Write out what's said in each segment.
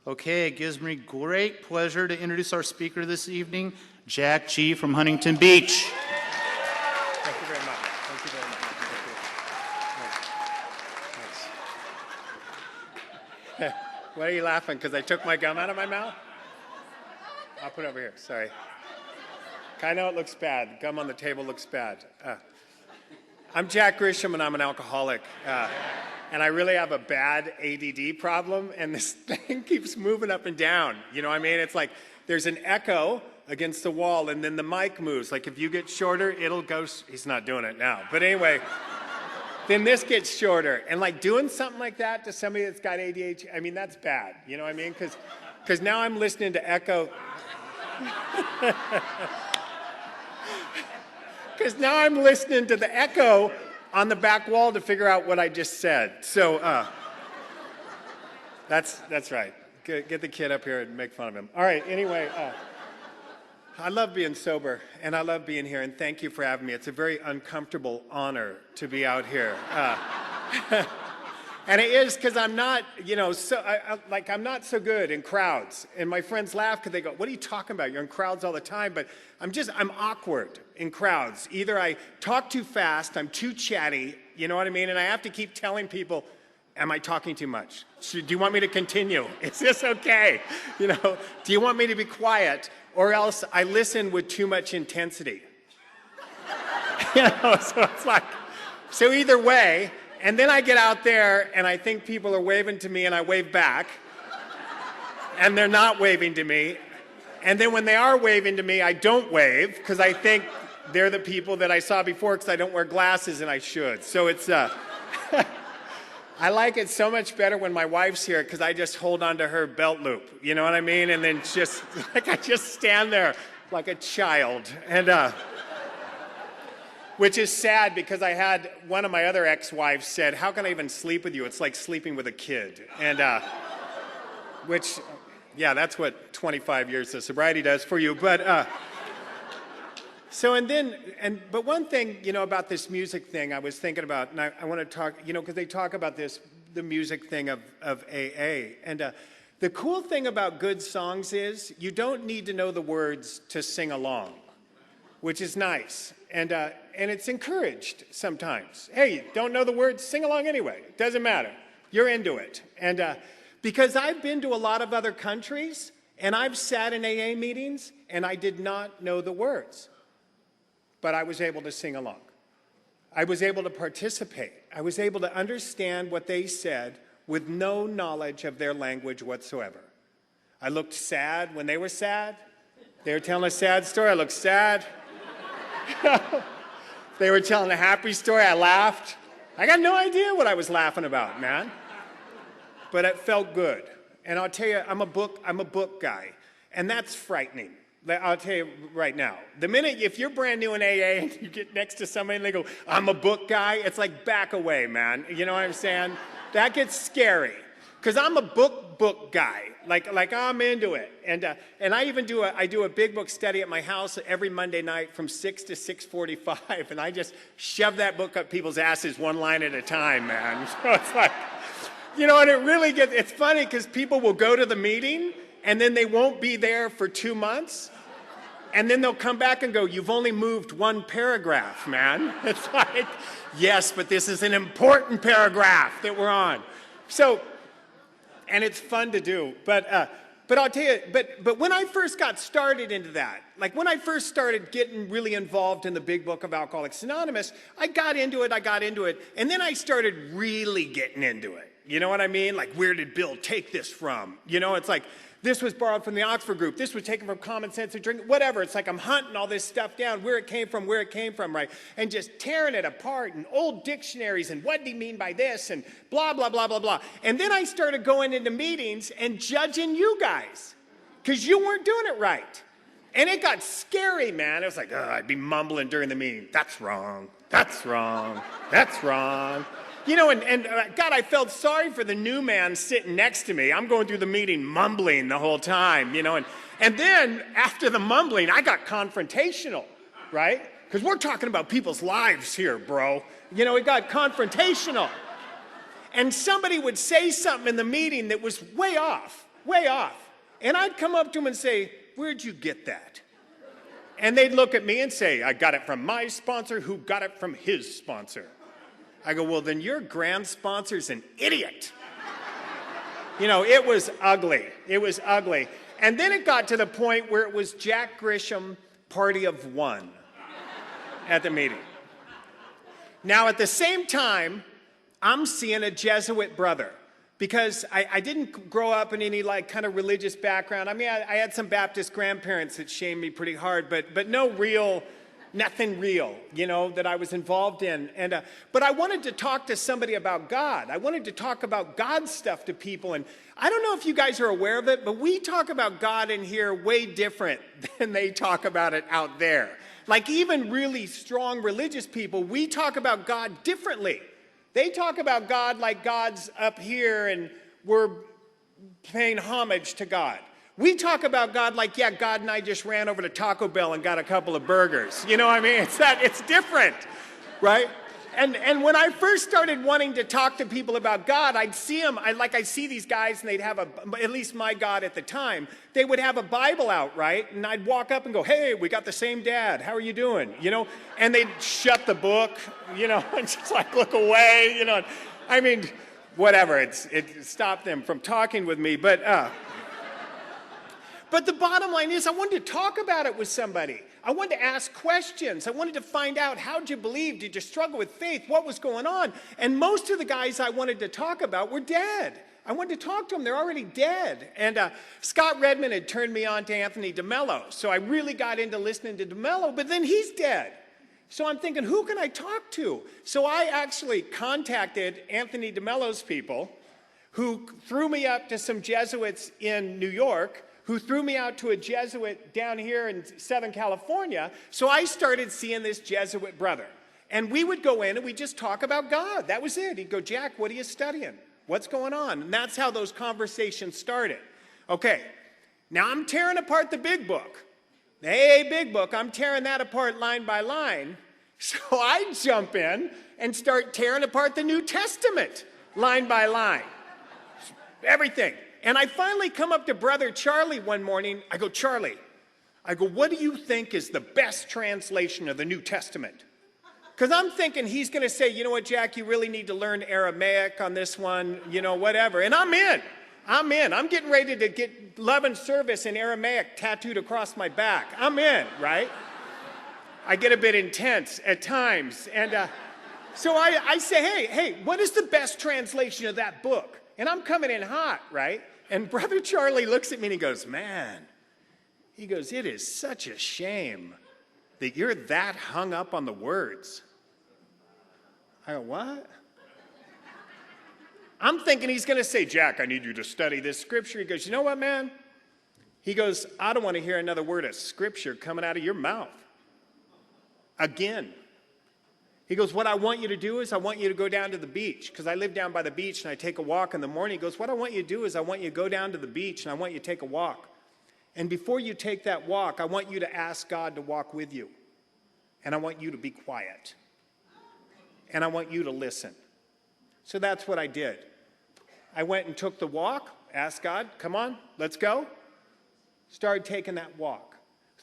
Okay, it gives me great pleasure to introduce our speaker this evening, Jack G. from Huntington Beach. Thank you very much. Thank you very much. Thank you. Why are you laughing? Because I took my gum out of my mouth? I'll put it over here. Sorry. I know it looks bad. Gum on the table looks bad. I'm Jack Grisham, and I'm an alcoholic. And I really have a bad ADD problem, and this thing keeps moving up and down. You know what I mean? It's like there's an echo against the wall, and then the mic moves. Like if you get shorter, it'll go. He's not doing it now. But anyway, then this gets shorter. And like doing something like that to somebody that's got ADHD, I mean, that's bad. You know what I mean? Because now I'm listening to echo. Because now I'm listening to the echo on the back wall to figure out what I just said. So that's right. Get the kid up here and make fun of him. All right, anyway, I love being sober, and I love being here, and thank you for having me. It's a very uncomfortable honor to be out here. And it is because I'm not, I'm not so good in crowds. And my friends laugh because they go, what are you talking about? You're in crowds all the time. But I'm awkward in crowds. Either I talk too fast, I'm too chatty, you know what I mean? And I have to keep telling people, am I talking too much? Do you want me to continue? Is this okay? Do you want me to be quiet? Or else I listen with too much intensity. So it's like, so either way. And then I get out there, and I think people are waving to me, and I wave back. And they're not waving to me. And then when they are waving to me, I don't wave, because I think they're the people that I saw before, because I don't wear glasses, and I should. So it's, I like it so much better when my wife's here, because I just hold on to her belt loop. You know what I mean? And then just, I just stand there like a child. And, which is sad because I had one of my other ex-wives said, how can I even sleep with you? It's like sleeping with a kid. And which, yeah, that's what 25 years of sobriety does for you. But but one thing, about this music thing I was thinking about, and I want to talk, because they talk about the music thing of AA. And the cool thing about good songs is you don't need to know the words to sing along, which is nice. And it's encouraged sometimes. Hey, don't know the words? Sing along anyway. Doesn't matter. You're into it. And because I've been to a lot of other countries, and I've sat in AA meetings, and I did not know the words. But I was able to sing along. I was able to participate. I was able to understand what they said with no knowledge of their language whatsoever. I looked sad when they were sad. They were telling a sad story. I looked sad. They were telling a happy story. I laughed. I got no idea what I was laughing about, man. But it felt good. And I'll tell you, I'm a book guy, and that's frightening. I'll tell you right now. The minute, if you're brand new in AA and you get next to somebody and they go, I'm a book guy, it's like back away, man. You know what I'm saying? That gets scary. Because I'm a book guy, like I'm into it, and I even do a big book study at my house every Monday night from 6 to 6:45, and I just shove that book up people's asses one line at a time, man. So it's like, and it really it's funny because people will go to the meeting and then they won't be there for 2 months, and then they'll come back and go, you've only moved one paragraph, man. It's like, yes, but this is an important paragraph that we're on. So. And it's fun to do, but I'll tell you, but when I first got started into that, like when I first started getting really involved in the big book of Alcoholics Anonymous, I got into it, and then I started really getting into it. You know what I mean? Like, where did Bill take this from? It's like, this was borrowed from the Oxford group, this was taken from Common Sense and Drink, whatever. It's like I'm hunting all this stuff down, where it came from, right? And just tearing it apart, and old dictionaries, and what did he mean by this, and blah, blah, blah, blah, blah. And then I started going into meetings and judging you guys, because you weren't doing it right. And it got scary, man. It was like, I'd be mumbling during the meeting. That's wrong, that's wrong, that's wrong. God, I felt sorry for the new man sitting next to me. I'm going through the meeting mumbling the whole time, And then, after the mumbling, I got confrontational, right? Because we're talking about people's lives here, bro. It got confrontational. And somebody would say something in the meeting that was way off. way off. And I'd come up to them and say, where'd you get that? And they'd look at me and say, I got it from my sponsor who got it from his sponsor. I go, well, then your grand sponsor's an idiot. You know, it was ugly. It was ugly. And then it got to the point where it was Jack Grisham, party of one at the meeting. Now, at the same time, I'm seeing a Jesuit brother because I didn't grow up in any like kind of religious background. I mean, I had some Baptist grandparents that shamed me pretty hard, but no real, nothing real, you know, that I was involved in. But I wanted to talk to somebody about God. I wanted to talk about God stuff to people. And I don't know if you guys are aware of it, but we talk about God in here way different than they talk about it out there. Like even really strong religious people, we talk about God differently. They talk about God like God's up here and we're paying homage to God. We talk about God like, yeah, God and I just ran over to Taco Bell and got a couple of burgers. You know what I mean? It's different, right? And when I first started wanting to talk to people about God, I'd see them, I'd see these guys and they'd have at least my God at the time, they would have a Bible out, right? And I'd walk up and go, hey, we got the same dad. How are you doing? You know, and they'd shut the book, you know, and just like look away, you know. I mean, whatever, it stopped them from talking with me, but the bottom line is I wanted to talk about it with somebody. I wanted to ask questions. I wanted to find out, how'd you believe? Did you struggle with faith? What was going on? And most of the guys I wanted to talk about were dead. I wanted to talk to them. They're already dead. And Scott Redmond had turned me on to Anthony DeMello. So I really got into listening to DeMello, but then he's dead. So I'm thinking, who can I talk to? So I actually contacted Anthony DeMello's people, who threw me up to some Jesuits in New York, who threw me out to a Jesuit down here in Southern California. So I started seeing this Jesuit brother. And we would go in and we'd just talk about God. That was it. He'd go, Jack, what are you studying? What's going on? And that's how those conversations started. Okay, now I'm tearing apart the big book. The AA big book, I'm tearing that apart line by line. So I jump in and start tearing apart the New Testament line by line. Everything. And I finally come up to Brother Charlie one morning. I go, Charlie, what do you think is the best translation of the New Testament? Because I'm thinking he's going to say, you know what, Jack, you really need to learn Aramaic on this one, you know, whatever. And I'm in. I'm getting ready to get love and service in Aramaic tattooed across my back. I'm in, right? I get a bit intense at times. And so I say, hey, what is the best translation of that book? And I'm coming in hot, right? And Brother Charlie looks at me and he goes, man, it is such a shame that you're that hung up on the words. I go, what? I'm thinking he's going to say, Jack, I need you to study this scripture. He goes, you know what, man? He goes, I don't want to hear another word of scripture coming out of your mouth. Again. He goes, what I want you to do is I want you to go down to the beach, because I live down by the beach and I take a walk in the morning. He goes, what I want you to do is I want you to go down to the beach and I want you to take a walk. And before you take that walk, I want you to ask God to walk with you. And I want you to be quiet. And I want you to listen. So that's what I did. I went and took the walk, asked God, come on, let's go. Started taking that walk.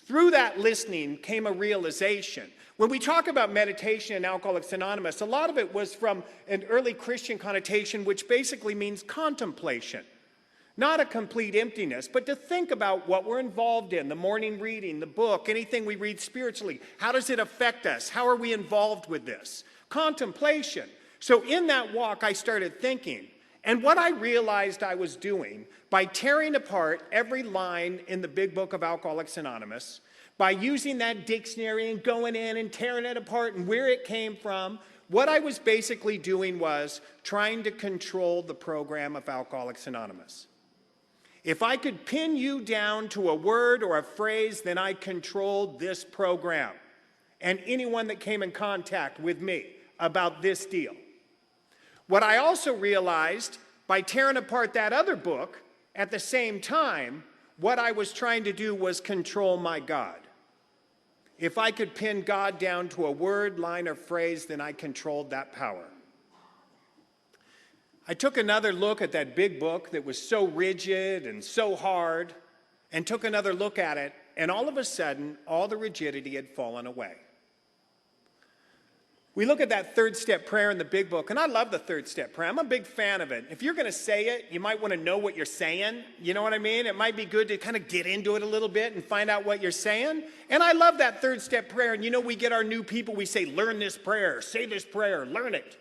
Through that listening came a realization. When we talk about meditation in Alcoholics Anonymous, a lot of it was from an early Christian connotation, which basically means contemplation. Not a complete emptiness, but to think about what we're involved in, the morning reading, the book, anything we read spiritually. How does it affect us? How are we involved with this? Contemplation. So in that walk, I started thinking. And what I realized I was doing by tearing apart every line in the big book of Alcoholics Anonymous, by using that dictionary and going in and tearing it apart and where it came from, what I was basically doing was trying to control the program of Alcoholics Anonymous. If I could pin you down to a word or a phrase, then I controlled this program and anyone that came in contact with me about this deal. What I also realized by tearing apart that other book, at the same time, what I was trying to do was control my God. If I could pin God down to a word, line, or phrase, then I controlled that power. I took another look at that big book that was so rigid and so hard, and took another look at it, and all of a sudden, all the rigidity had fallen away. We look at that third step prayer in the big book, and I love the third step prayer. I'm a big fan of it. If you're going to say it, you might want to know what you're saying. You know what I mean? It might be good to kind of get into it a little bit and find out what you're saying. And I love that third step prayer. And you know, we get our new people, we say, learn this prayer, say this prayer, learn it.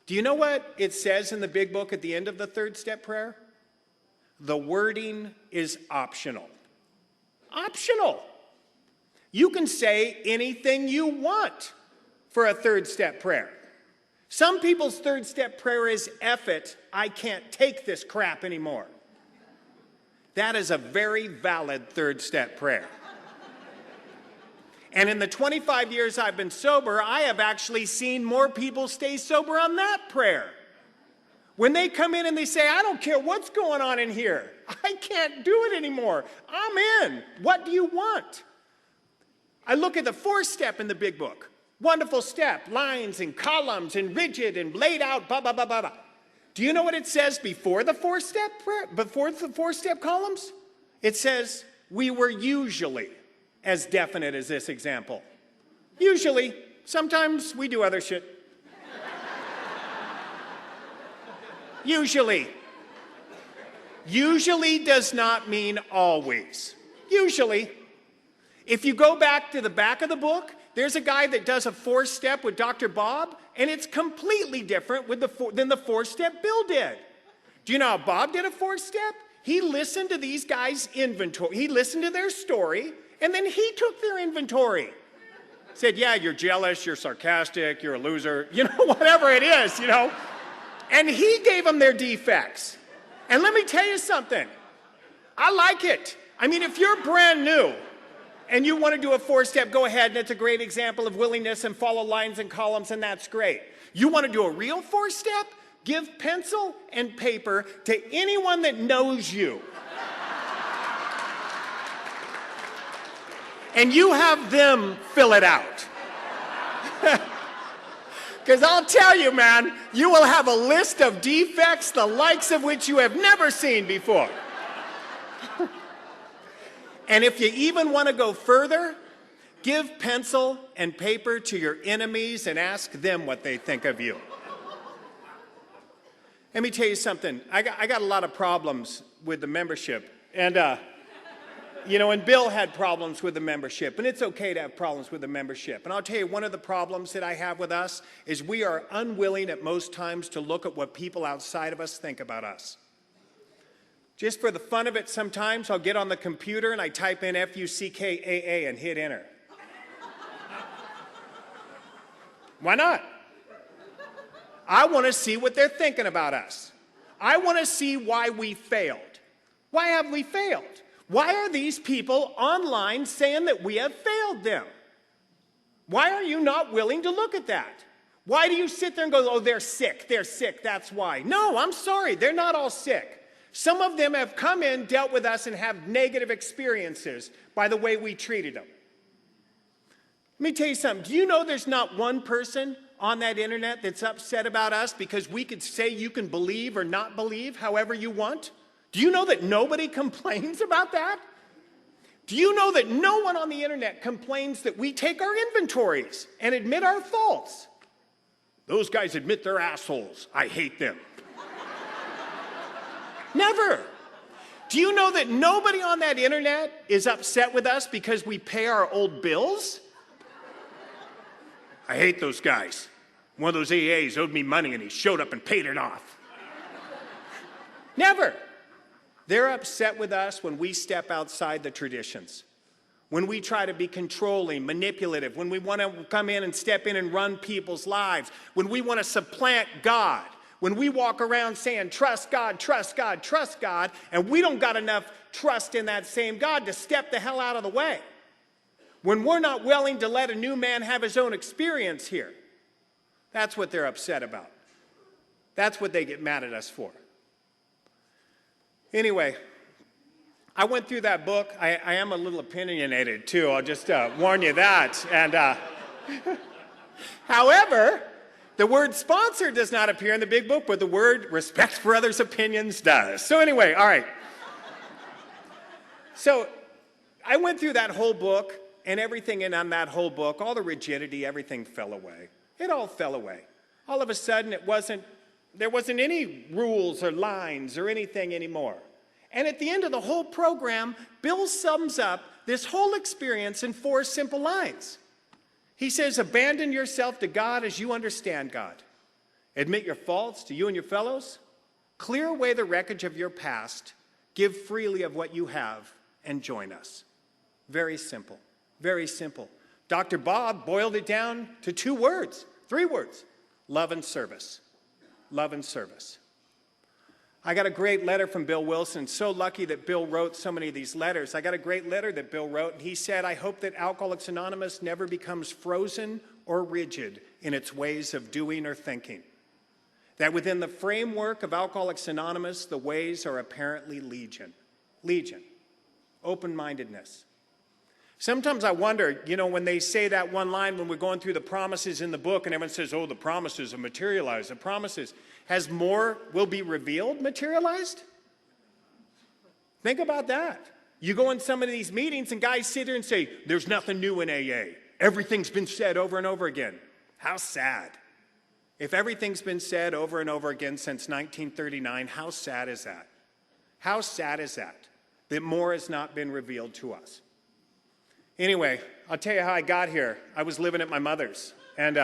Do you know what it says in the big book at the end of the third step prayer? The wording is optional. Optional. You can say anything you want for a third step prayer. Some people's third step prayer is, F it, I can't take this crap anymore. That is a very valid third step prayer. And in the 25 years I've been sober, I have actually seen more people stay sober on that prayer. When they come in and they say, I don't care what's going on in here. I can't do it anymore. I'm in. What do you want? I look at the fourth step in the big book. Wonderful step, lines and columns and rigid and laid out, blah, blah, blah, blah, blah. Do you know what it says before the fourth step prayer, before the fourth step columns? It says, we were usually as definite as this example. Usually. Sometimes we do other shit. Usually. Usually does not mean always. Usually. If you go back to the back of the book, there's a guy that does a four-step with Dr. Bob, and it's completely different than the four-step Bill did. Do you know how Bob did a four-step? He listened to these guys' inventory. He listened to their story, and then he took their inventory. Said, yeah, you're jealous, you're sarcastic, you're a loser, you know, whatever it is, you know. And he gave them their defects. And let me tell you something. I like it. I mean, if you're brand new, and you want to do a four-step, go ahead, and it's a great example of willingness and follow lines and columns, and that's great. You want to do a real four-step? Give pencil and paper to anyone that knows you. And you have them fill it out. Because I'll tell you, man, you will have a list of defects the likes of which you have never seen before. And if you even want to go further, give pencil and paper to your enemies and ask them what they think of you. Let me tell you something. I got a lot of problems with the membership. And, you know, and Bill had problems with the membership. And it's okay to have problems with the membership. And I'll tell you, one of the problems that I have with us is we are unwilling at most times to look at what people outside of us think about us. Just for the fun of it, sometimes I'll get on the computer and I type in F-U-C-K-A-A and hit enter. Why not? I want to see what they're thinking about us. I want to see why we failed. Why have we failed? Why are these people online saying that we have failed them? Why are you not willing to look at that? Why do you sit there and go, oh, they're sick, that's why. No, I'm sorry, they're not all sick. Some of them have come in, dealt with us, and have negative experiences by the way we treated them. Let me tell you something. Do you know there's not one person on that internet that's upset about us because we could say you can believe or not believe however you want? Do you know that nobody complains about that? Do you know that no one on the internet complains that we take our inventories and admit our faults? Those guys admit they're assholes. I hate them. Never. Do you know that nobody on that internet is upset with us because we pay our old bills? I hate those guys. One of those AAs owed me money and he showed up and paid it off. Never. They're upset with us when we step outside the traditions. When we try to be controlling, manipulative, when we want to come in and step in and run people's lives, when we want to supplant God. When we walk around saying, trust God, trust God, trust God, and we don't got enough trust in that same God to step the hell out of the way. When we're not willing to let a new man have his own experience here, that's what they're upset about. That's what they get mad at us for. Anyway, I went through that book. I am a little opinionated, too. I'll just warn you that. And, however, The word sponsor does not appear in the big book, but the word respect for others' opinions does. So anyway, all right. So I went through that whole book, and everything in on that whole book, all the rigidity, everything fell away. It all fell away. All of a sudden, there wasn't any rules or lines or anything anymore. And at the end of the whole program, Bill sums up this whole experience in 4 simple lines. He says, abandon yourself to God as you understand God. Admit your faults to you and your fellows. Clear away the wreckage of your past. Give freely of what you have and join us. Very simple. Very simple. Dr. Bob boiled it down to 2 words, 3 words. Love and service. Love and service. I got a great letter from Bill Wilson. So lucky that Bill wrote so many of these letters. I got a great letter that Bill wrote, and he said, I hope that Alcoholics Anonymous never becomes frozen or rigid in its ways of doing or thinking. That within the framework of Alcoholics Anonymous, the ways are apparently legion. Legion. Open-mindedness. Sometimes I wonder, when they say that one line when we're going through the promises in the book and everyone says, oh, the promises have materialized, the promises. Has more will be revealed materialized? Think about that. You go in some of these meetings and guys sit there and say, there's nothing new in AA. Everything's been said over and over again. How sad. If everything's been said over and over again since 1939, how sad is that? How sad is that more has not been revealed to us? Anyway, I'll tell you how I got here. I was living at my mother's. And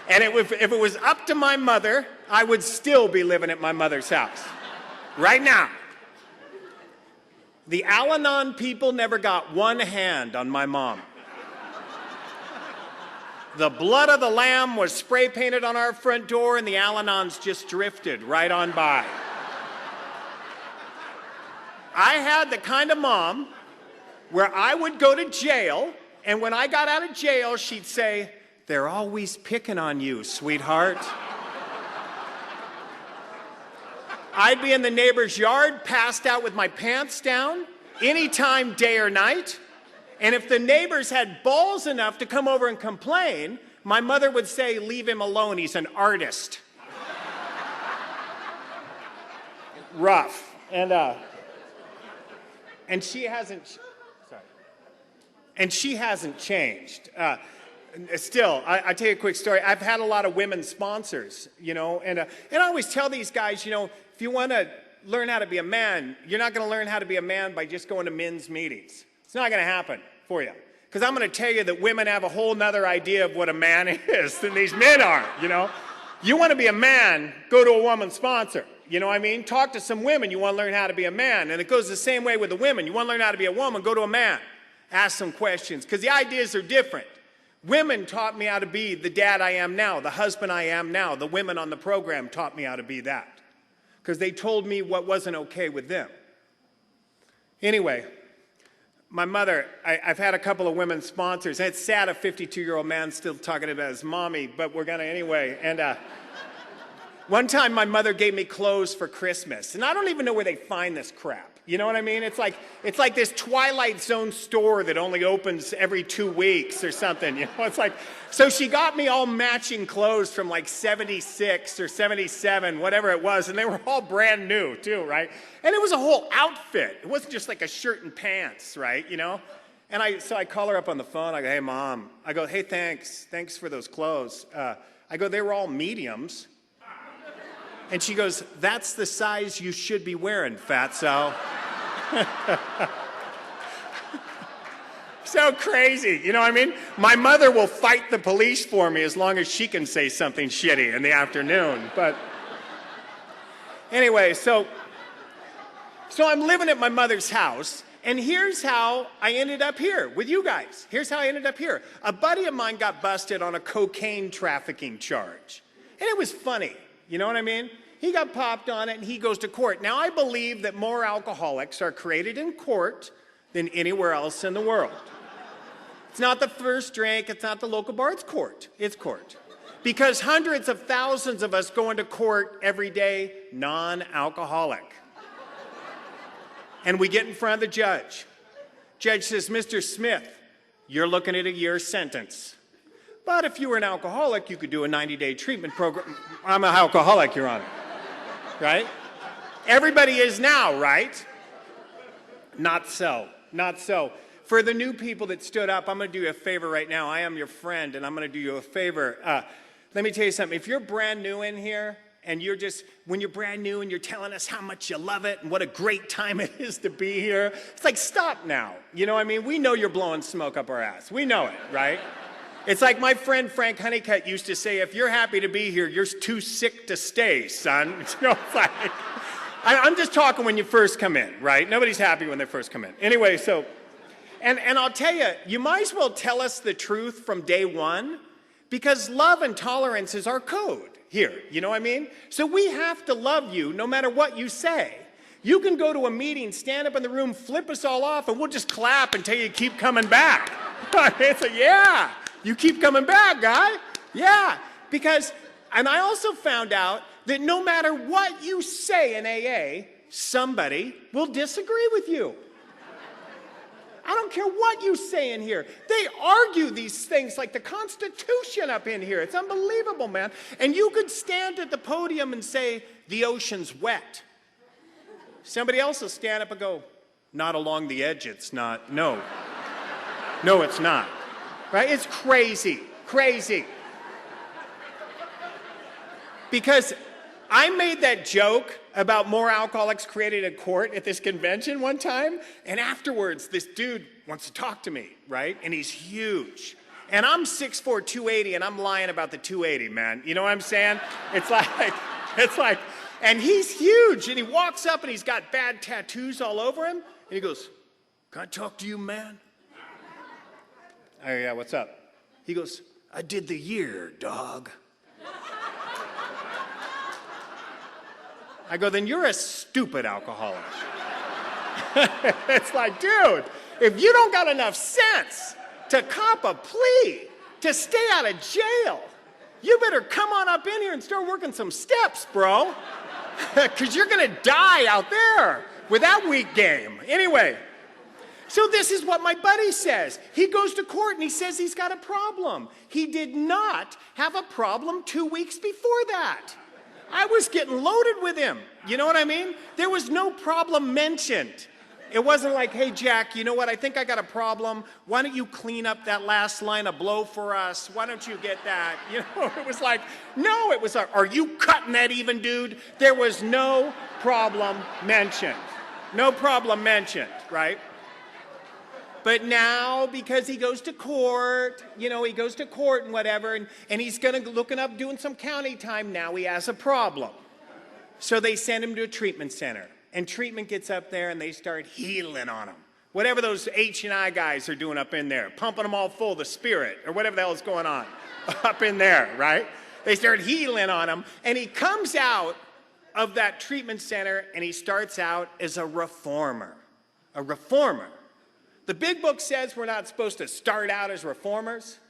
if it was up to my mother, I would still be living at my mother's house. Right now. The Al-Anon people never got one hand on my mom. The blood of the lamb was spray painted on our front door, and the Al-Anons just drifted right on by. I had the kind of mom where I would go to jail, and when I got out of jail, she'd say, they're always picking on you, sweetheart. I'd be in the neighbor's yard, passed out with my pants down, anytime, day or night. And if the neighbors had balls enough to come over and complain, my mother would say, leave him alone, he's an artist. Rough. And she hasn't, changed. Still, I tell you a quick story. I've had a lot of women sponsors, and I always tell these guys, if you want to learn how to be a man, you're not going to learn how to be a man by just going to men's meetings. It's not going to happen for you. Because I'm going to tell you that women have a whole nother idea of what a man is than these men are, You want to be a man, go to a woman sponsor. You know what I mean? Talk to some women, you want to learn how to be a man. And it goes the same way with the women. You want to learn how to be a woman, go to a man. Ask some questions, because the ideas are different. Women taught me how to be the dad I am now, the husband I am now. The women on the program taught me how to be that, because they told me what wasn't okay with them. Anyway, my mother, I've had a couple of women sponsors. And it's sad a 52-year-old man still talking about his mommy, but we're going to anyway. And one time my mother gave me clothes for Christmas, and I don't even know where they find this crap. You know what I mean? It's like this Twilight Zone store that only opens every 2 weeks or something. It's like, so she got me all matching clothes from like 76 or 77, whatever it was, and they were all brand new too, right? And it was a whole outfit. It wasn't just like a shirt and pants, right? And so I call her up on the phone. I go, hey, Mom. I go, hey, thanks for those clothes. I go, they were all mediums. And she goes, that's the size you should be wearing, fatso. So crazy, you know what I mean? My mother will fight the police for me as long as she can say something shitty in the afternoon. But anyway, so I'm living at my mother's house, and here's how I ended up here with you guys. Here's how I ended up here. A buddy of mine got busted on a cocaine trafficking charge. And it was funny. You know what I mean? He got popped on it, and he goes to court. Now, I believe that more alcoholics are created in court than anywhere else in the world. It's not the first drink. It's not the local bar. It's court. It's court. Because hundreds of thousands of us go into court every day, non-alcoholic. And we get in front of the judge. Judge says, Mr. Smith, you're looking at a year's sentence. But if you were an alcoholic, you could do a 90-day treatment program. I'm an alcoholic, Your Honor. Right? Everybody is now, right? Not so. Not so. For the new people that stood up, I'm going to do you a favor right now. I am your friend, and I'm going to do you a favor. Let me tell you something. If you're brand new in here, and when you're brand new and you're telling us how much you love it and what a great time it is to be here, it's like, stop now. You know what I mean? We know you're blowing smoke up our ass. We know it, right? It's like my friend Frank Honeycutt used to say, if you're happy to be here, you're too sick to stay, son. You know, it's like, I'm just talking when you first come in, right? Nobody's happy when they first come in. Anyway, so, and I'll tell you, you might as well tell us the truth from day one, because love and tolerance is our code here, you know what I mean? So we have to love you no matter what you say. You can go to a meeting, stand up in the room, flip us all off, and we'll just clap until you keep coming back. It's like, yeah, you keep coming back, guy. Yeah, because, and I also found out that no matter what you say in AA, somebody will disagree with you. I don't care what you say in here. They argue these things like the Constitution up in here. It's unbelievable, man. And you could stand at the podium and say, the ocean's wet. Somebody else will stand up and go, not along the edge, it's not. No. No, it's not. Right? It's crazy. Crazy. Because I made that joke about more alcoholics created a court at this convention one time, and afterwards, this dude wants to talk to me, right? And he's huge. And I'm 6'4", 280, and I'm lying about the 280, man. You know what I'm saying? It's like, and he's huge, and he walks up, and he's got bad tattoos all over him, and he goes, can I talk to you, man? Oh, yeah, what's up? He goes, I did the year, dog. I go, then you're a stupid alcoholic. It's like, dude, if you don't got enough sense to cop a plea, to stay out of jail, you better come on up in here and start working some steps, bro. Because you're going to die out there with that weak game. Anyway, so this is what my buddy says. He goes to court and he says he's got a problem. He did not have a problem 2 weeks before that. I was getting loaded with him. You know what I mean? There was no problem mentioned. It wasn't like, hey, Jack, you know what? I think I got a problem. Why don't you clean up that last line of blow for us? Why don't you get that? You know, it was like, no, it was, are you cutting that even, dude? There was no problem mentioned. No problem mentioned, right? But now, because he goes to court, you know, he goes to court and whatever, and he's looking up doing some county time, now he has a problem. So they send him to a treatment center. And treatment gets up there and they start healing on him. Whatever those H&I guys are doing up in there, pumping them all full of the spirit, or whatever the hell is going on up in there, right? They start healing on him, and he comes out of that treatment center and he starts out as a reformer. A reformer. The big book says we're not supposed to start out as reformers,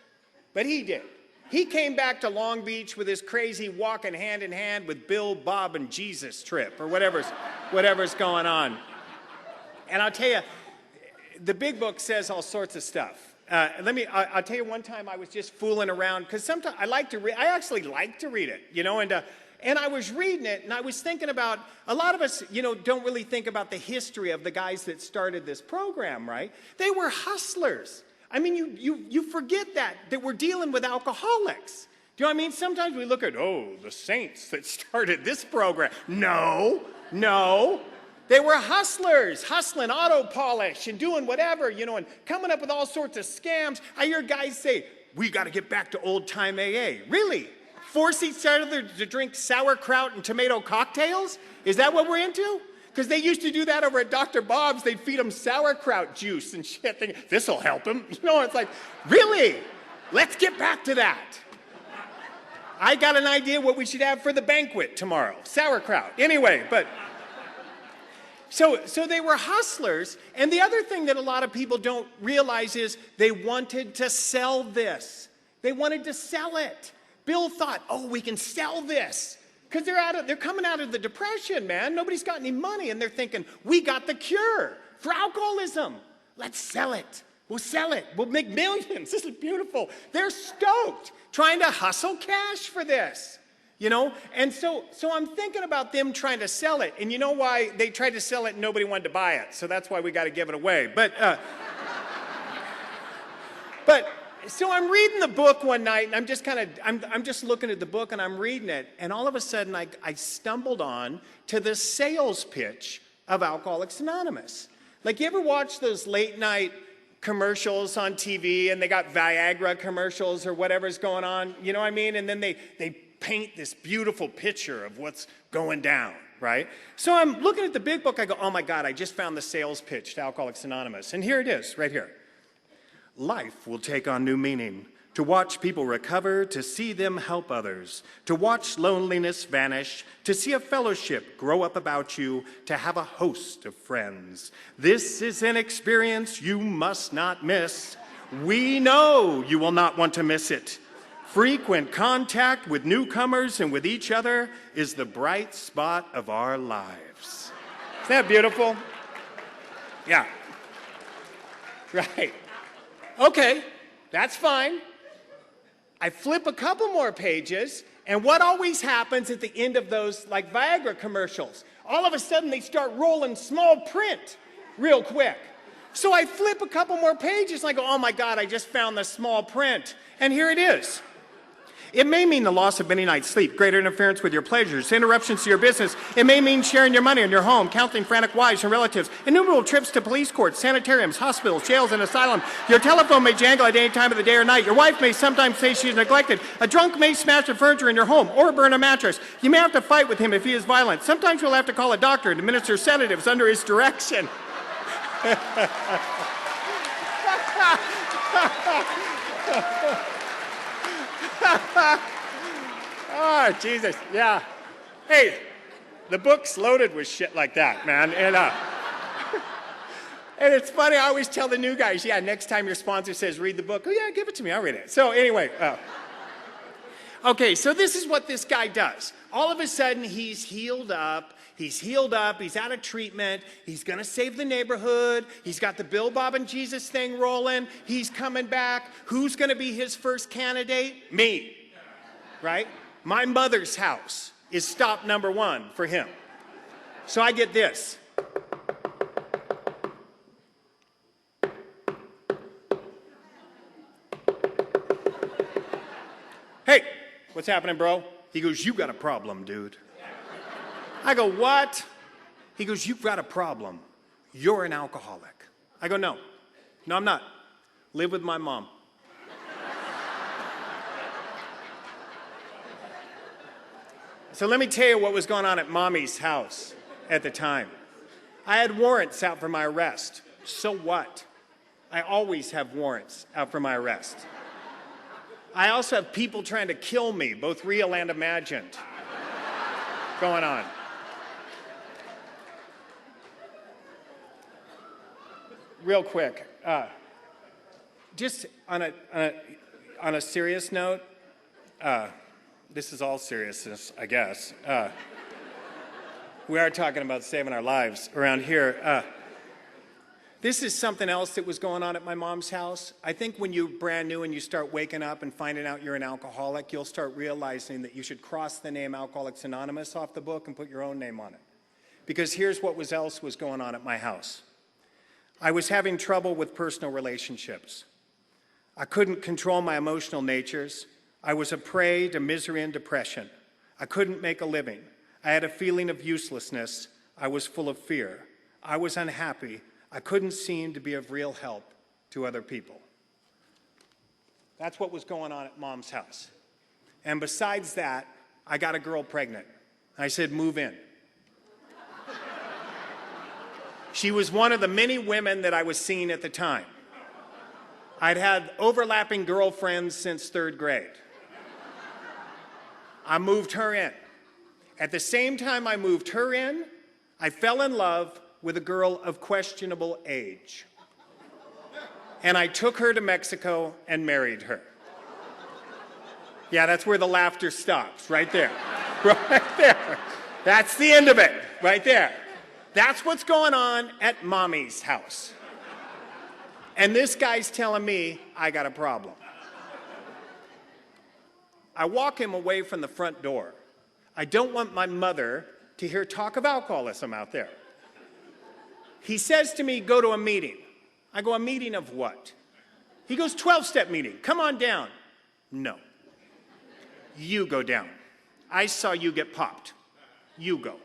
but he did. He came back to Long Beach with his crazy walking hand in hand with Bill, Bob, and Jesus trip, or whatever's going on. And I'll tell you, the big book says all sorts of stuff. I'll tell you one time I was just fooling around, because sometimes I actually like to read it, you know, and I was reading it, and I was thinking about, a lot of us, you know, don't really think about the history of the guys that started this program, right? They were hustlers. I mean, you forget that we're dealing with alcoholics. Do you know what I mean? Sometimes we look at, the saints that started this program. No. They were hustlers, hustling auto polish and doing whatever, you know, and coming up with all sorts of scams. I hear guys say, we got to get back to old-time AA. Really? Force each other to drink sauerkraut and tomato cocktails? Is that what we're into? Because they used to do that over at Dr. Bob's. They'd feed them sauerkraut juice and shit. Thinking, this'll help him. You know, it's like, really? Let's get back to that. I got an idea what we should have for the banquet tomorrow. Sauerkraut. Anyway, but... So they were hustlers. And the other thing that a lot of people don't realize is they wanted to sell this. They wanted to sell it. Bill thought, we can sell this. Because they're coming out of the Depression, man. Nobody's got any money, and they're thinking, we got the cure for alcoholism. Let's sell it. We'll sell it. We'll make millions. This is beautiful. They're stoked, trying to hustle cash for this. And so I'm thinking about them trying to sell it. And you know why they tried to sell it and nobody wanted to buy it? So that's why we got to give it away. But so I'm reading the book one night, and I'm just looking at the book, and I'm reading it, and all of a sudden I stumbled on to the sales pitch of Alcoholics Anonymous. Like, you ever watch those late night commercials on TV, and they got Viagra commercials or whatever's going on, you know what I mean? And then they paint this beautiful picture of what's going down, right? So I'm looking at the big book, I go, oh my God, I just found the sales pitch to Alcoholics Anonymous. And here it is, right here. Life will take on new meaning. To watch people recover, to see them help others, to watch loneliness vanish, to see a fellowship grow up about you, to have a host of friends. This is an experience you must not miss. We know you will not want to miss it. Frequent contact with newcomers and with each other is the bright spot of our lives. Isn't that beautiful? Yeah. Right. Okay, that's fine. I flip a couple more pages, and what always happens at the end of those, like Viagra commercials? All of a sudden, they start rolling small print real quick. So I flip a couple more pages, and I go, oh my God, I just found the small print. And here it is. It may mean the loss of many nights' sleep, greater interference with your pleasures, interruptions to your business. It may mean sharing your money in your home, counseling frantic wives and relatives, innumerable trips to police courts, sanitariums, hospitals, jails, and asylum. Your telephone may jangle at any time of the day or night. Your wife may sometimes say she's neglected. A drunk may smash the furniture in your home or burn a mattress. You may have to fight with him if he is violent. Sometimes you'll have to call a doctor and administer sedatives under his direction. Oh, Jesus, yeah. Hey, the book's loaded with shit like that, man. And it's funny, I always tell the new guys, yeah, next time your sponsor says, read the book, oh yeah, give it to me, I'll read it. So anyway, okay, so this is what this guy does. All of a sudden, he's healed up, he's out of treatment, he's gonna save the neighborhood, he's got the Bill, Bob, and Jesus thing rolling, he's coming back. Who's gonna be his first candidate? Me, right? My mother's house is stop number one for him. So I get this. Hey, what's happening, bro? He goes, you got a problem, dude. I go, what? He goes, you've got a problem. You're an alcoholic. I go, no, I'm not. Live with my mom. So let me tell you what was going on at Mommy's house at the time. I had warrants out for my arrest. So what? I always have warrants out for my arrest. I also have people trying to kill me, both real and imagined, going on. Real quick, just on a serious note, this is all seriousness, I guess. We are talking about saving our lives around here. This is something else that was going on at my mom's house. I think when you're brand new and you start waking up and finding out you're an alcoholic, you'll start realizing that you should cross the name Alcoholics Anonymous off the book and put your own name on it. Because here's what else was going on at my house. I was having trouble with personal relationships. I couldn't control my emotional natures. I was a prey to misery and depression. I couldn't make a living. I had a feeling of uselessness. I was full of fear. I was unhappy. I couldn't seem to be of real help to other people. That's what was going on at Mom's house. And besides that, I got a girl pregnant. I said, move in. She was one of the many women that I was seeing at the time. I'd had overlapping girlfriends since third grade. I moved her in. At the same time I moved her in, I fell in love with a girl of questionable age. And I took her to Mexico and married her. Yeah, that's where the laughter stops, right there. Right there. That's the end of it, right there. That's what's going on at Mommy's house. And this guy's telling me I got a problem. I walk him away from the front door. I don't want my mother to hear talk of alcoholism out there. He says to me, go to a meeting. I go, a meeting of what? He goes, 12-step meeting. Come on down. No. You go down. I saw you get popped. You go.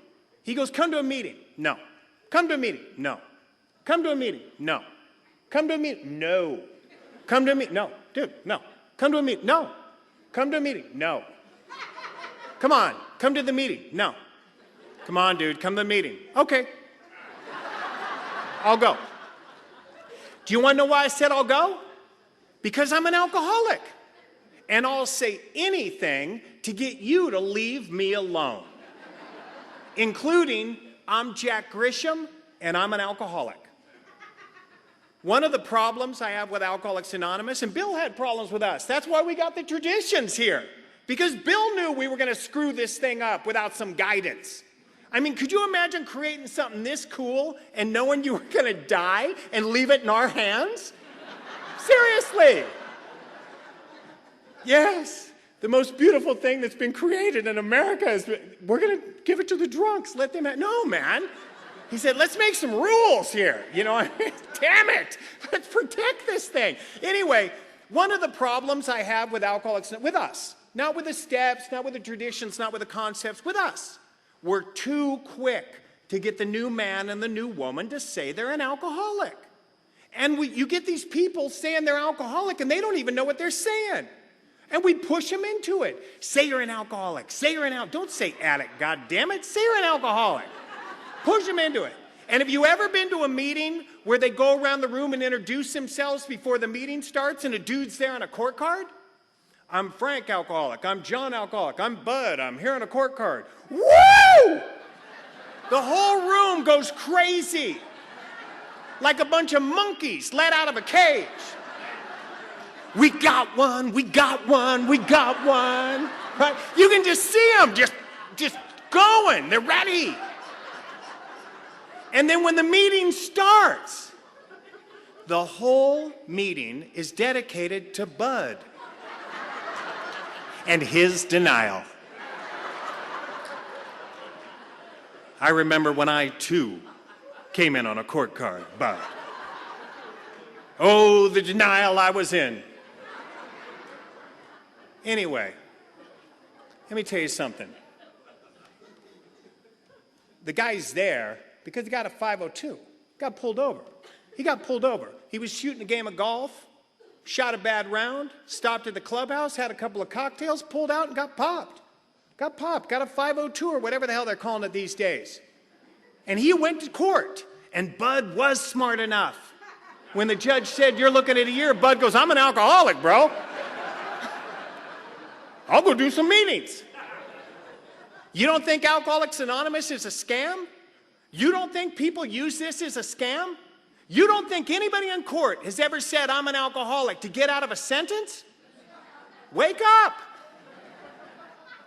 He goes, come to a meeting. No. Come to a meeting. No. Come to a meeting. No. Come to a meeting. No. Come to a meeting. No. Dude, no. Come to a meeting. No. Come to a meeting. No. Come on. Come to the meeting. No. Come on, dude. Come to the meeting. Okay. I'll go. Do you want to know why I said I'll go? Because I'm an alcoholic. And I'll say anything to get you to leave me alone. Including, I'm Jack Grisham, and I'm an alcoholic. One of the problems I have with Alcoholics Anonymous, and Bill had problems with us. That's why we got the traditions here. Because Bill knew we were going to screw this thing up without some guidance. I mean, could you imagine creating something this cool and knowing you were going to die and leave it in our hands? Seriously. Yes. The most beautiful thing that's been created in America is we're going to give it to the drunks. Let them have. No, man. He said, let's make some rules here. You know, damn it. Let's protect this thing. Anyway, one of the problems I have with alcoholics, with us, not with the steps, not with the traditions, not with the concepts, with us, we're too quick to get the new man and the new woman to say they're an alcoholic. And you get these people saying they're alcoholic and they don't even know what they're saying. And we push them into it. Say you're an alcoholic. Say you're an alcoholic. Don't say addict, God damn it. Say you're an alcoholic. Push them into it. And have you ever been to a meeting where they go around the room and introduce themselves before the meeting starts and a dude's there on a court card? I'm Frank alcoholic. I'm John alcoholic. I'm Bud. I'm here on a court card. Woo! The whole room goes crazy. Like a bunch of monkeys let out of a cage. We got one, we got one, we got one. Right? You can just see them just going. They're ready. And then when the meeting starts, the whole meeting is dedicated to Bud and his denial. I remember when I, too, came in on a court card, Bud. Oh, the denial I was in. Anyway, let me tell you something. The guy's there because he got a 502. Got pulled over. He got pulled over. He was shooting a game of golf, shot a bad round, stopped at the clubhouse, had a couple of cocktails, pulled out and got popped. Got popped, got a 502 or whatever the hell they're calling it these days. And he went to court, and Bud was smart enough. When the judge said, you're looking at a year, Bud goes, I'm an alcoholic, bro. I'll go do some meetings. You don't think Alcoholics Anonymous is a scam? You don't think people use this as a scam? You don't think anybody in court has ever said, I'm an alcoholic to get out of a sentence? Wake up.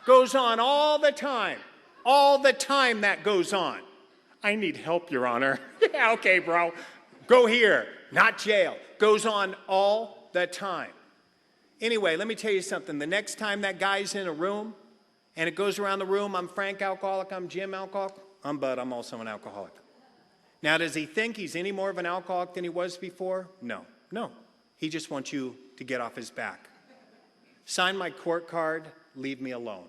Goes on all the time. All the time that goes on. I need help, Your Honor. Yeah, okay, bro. Go here. Not jail. Goes on all the time. Anyway, let me tell you something. The next time that guy's in a room and it goes around the room, I'm Frank alcoholic, I'm Jim alcoholic, I'm Bud, I'm also an alcoholic. Now, does he think he's any more of an alcoholic than he was before? No. No. He just wants you to get off his back. Sign my court card, leave me alone.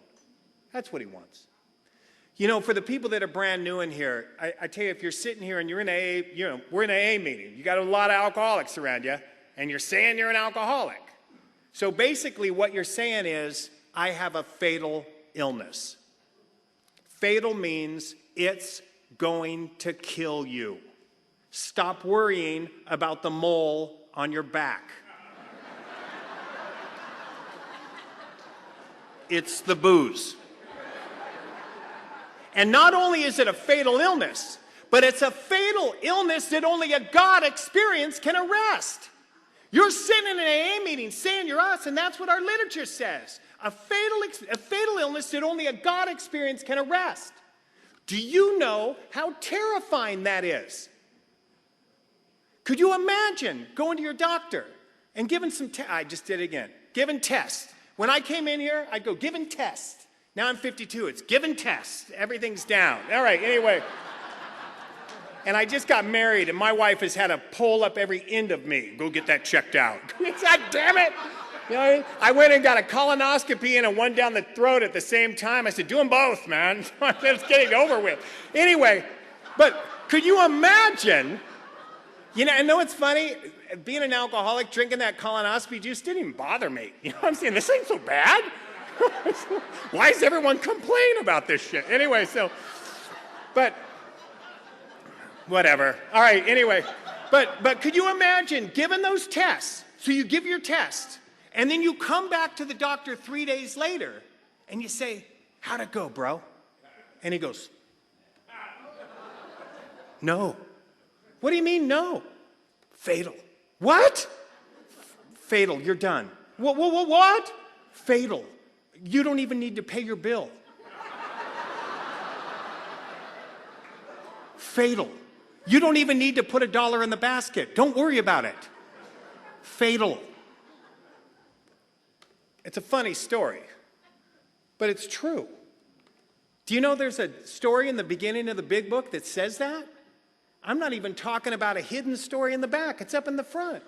That's what he wants. You know, for the people that are brand new in here, I tell you, if you're sitting here and you're in we're in an AA meeting, you got a lot of alcoholics around you, and you're saying you're an alcoholic. So basically what you're saying is, I have a fatal illness. Fatal means it's going to kill you. Stop worrying about the mole on your back. It's the booze. And not only is it a fatal illness, but it's a fatal illness that only a God experience can arrest. You're sitting in an AA meeting saying you're us, and that's what our literature says. A fatal illness that only a God experience can arrest. Do you know how terrifying that is? Could you imagine going to your doctor and giving some tests? I just did it again. Giving tests. When I came in here, I'd go, giving tests. Now I'm 52. It's giving tests. Everything's down. All right, anyway. And I just got married, and my wife has had to pull up every end of me. Go get that checked out. God damn it. You know what I mean? I went and got a colonoscopy and a one down the throat at the same time. I said, do them both, man. Let's get it over with. Anyway, but could you imagine, you know, I know it's funny, being an alcoholic, drinking that colonoscopy juice didn't even bother me. You know what I'm saying? This ain't so bad. Why does everyone complain about this shit? Anyway, so, but, whatever. All right, anyway. But could you imagine giving those tests? So you give your test, and then you come back to the doctor 3 days later, and you say, how'd it go, bro? And he goes, no. What do you mean, no? Fatal. What? Fatal, you're done. What? Fatal. You don't even need to pay your bill. Fatal. You don't even need to put $1 in the basket. Don't worry about it. Fatal. It's a funny story, but it's true. Do you know there's a story in the beginning of the big book that says that? I'm not even talking about a hidden story in the back. It's up in the front.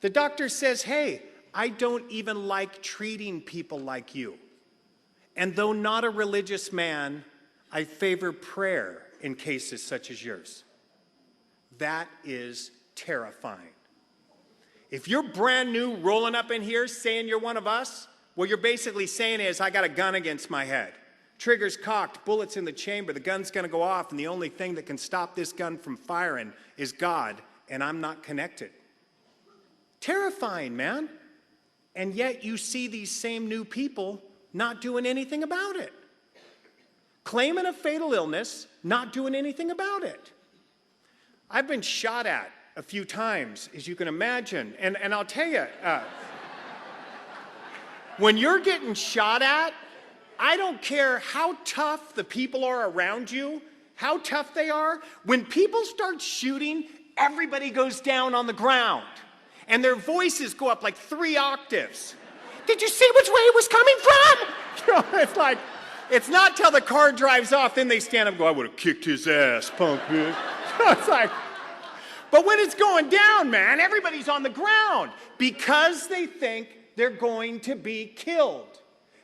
The doctor says, hey, I don't even like treating people like you. And though not a religious man, I favor prayer in cases such as yours. That is terrifying. If you're brand new rolling up in here saying you're one of us, what you're basically saying is, I got a gun against my head. Trigger's cocked, bullets in the chamber, the gun's gonna go off, and the only thing that can stop this gun from firing is God, and I'm not connected. Terrifying, man. And yet you see these same new people not doing anything about it. Claiming a fatal illness, not doing anything about it. I've been shot at a few times, as you can imagine, and I'll tell you, when you're getting shot at, I don't care how tough the people are around you, how tough they are. When people start shooting, everybody goes down on the ground. And their voices go up like 3 octaves. Did you see which way it was coming from? You know, it's like, it's not till the car drives off, then they stand up and go, I would have kicked his ass, punk bitch. It's like, but when it's going down, man, everybody's on the ground because they think they're going to be killed.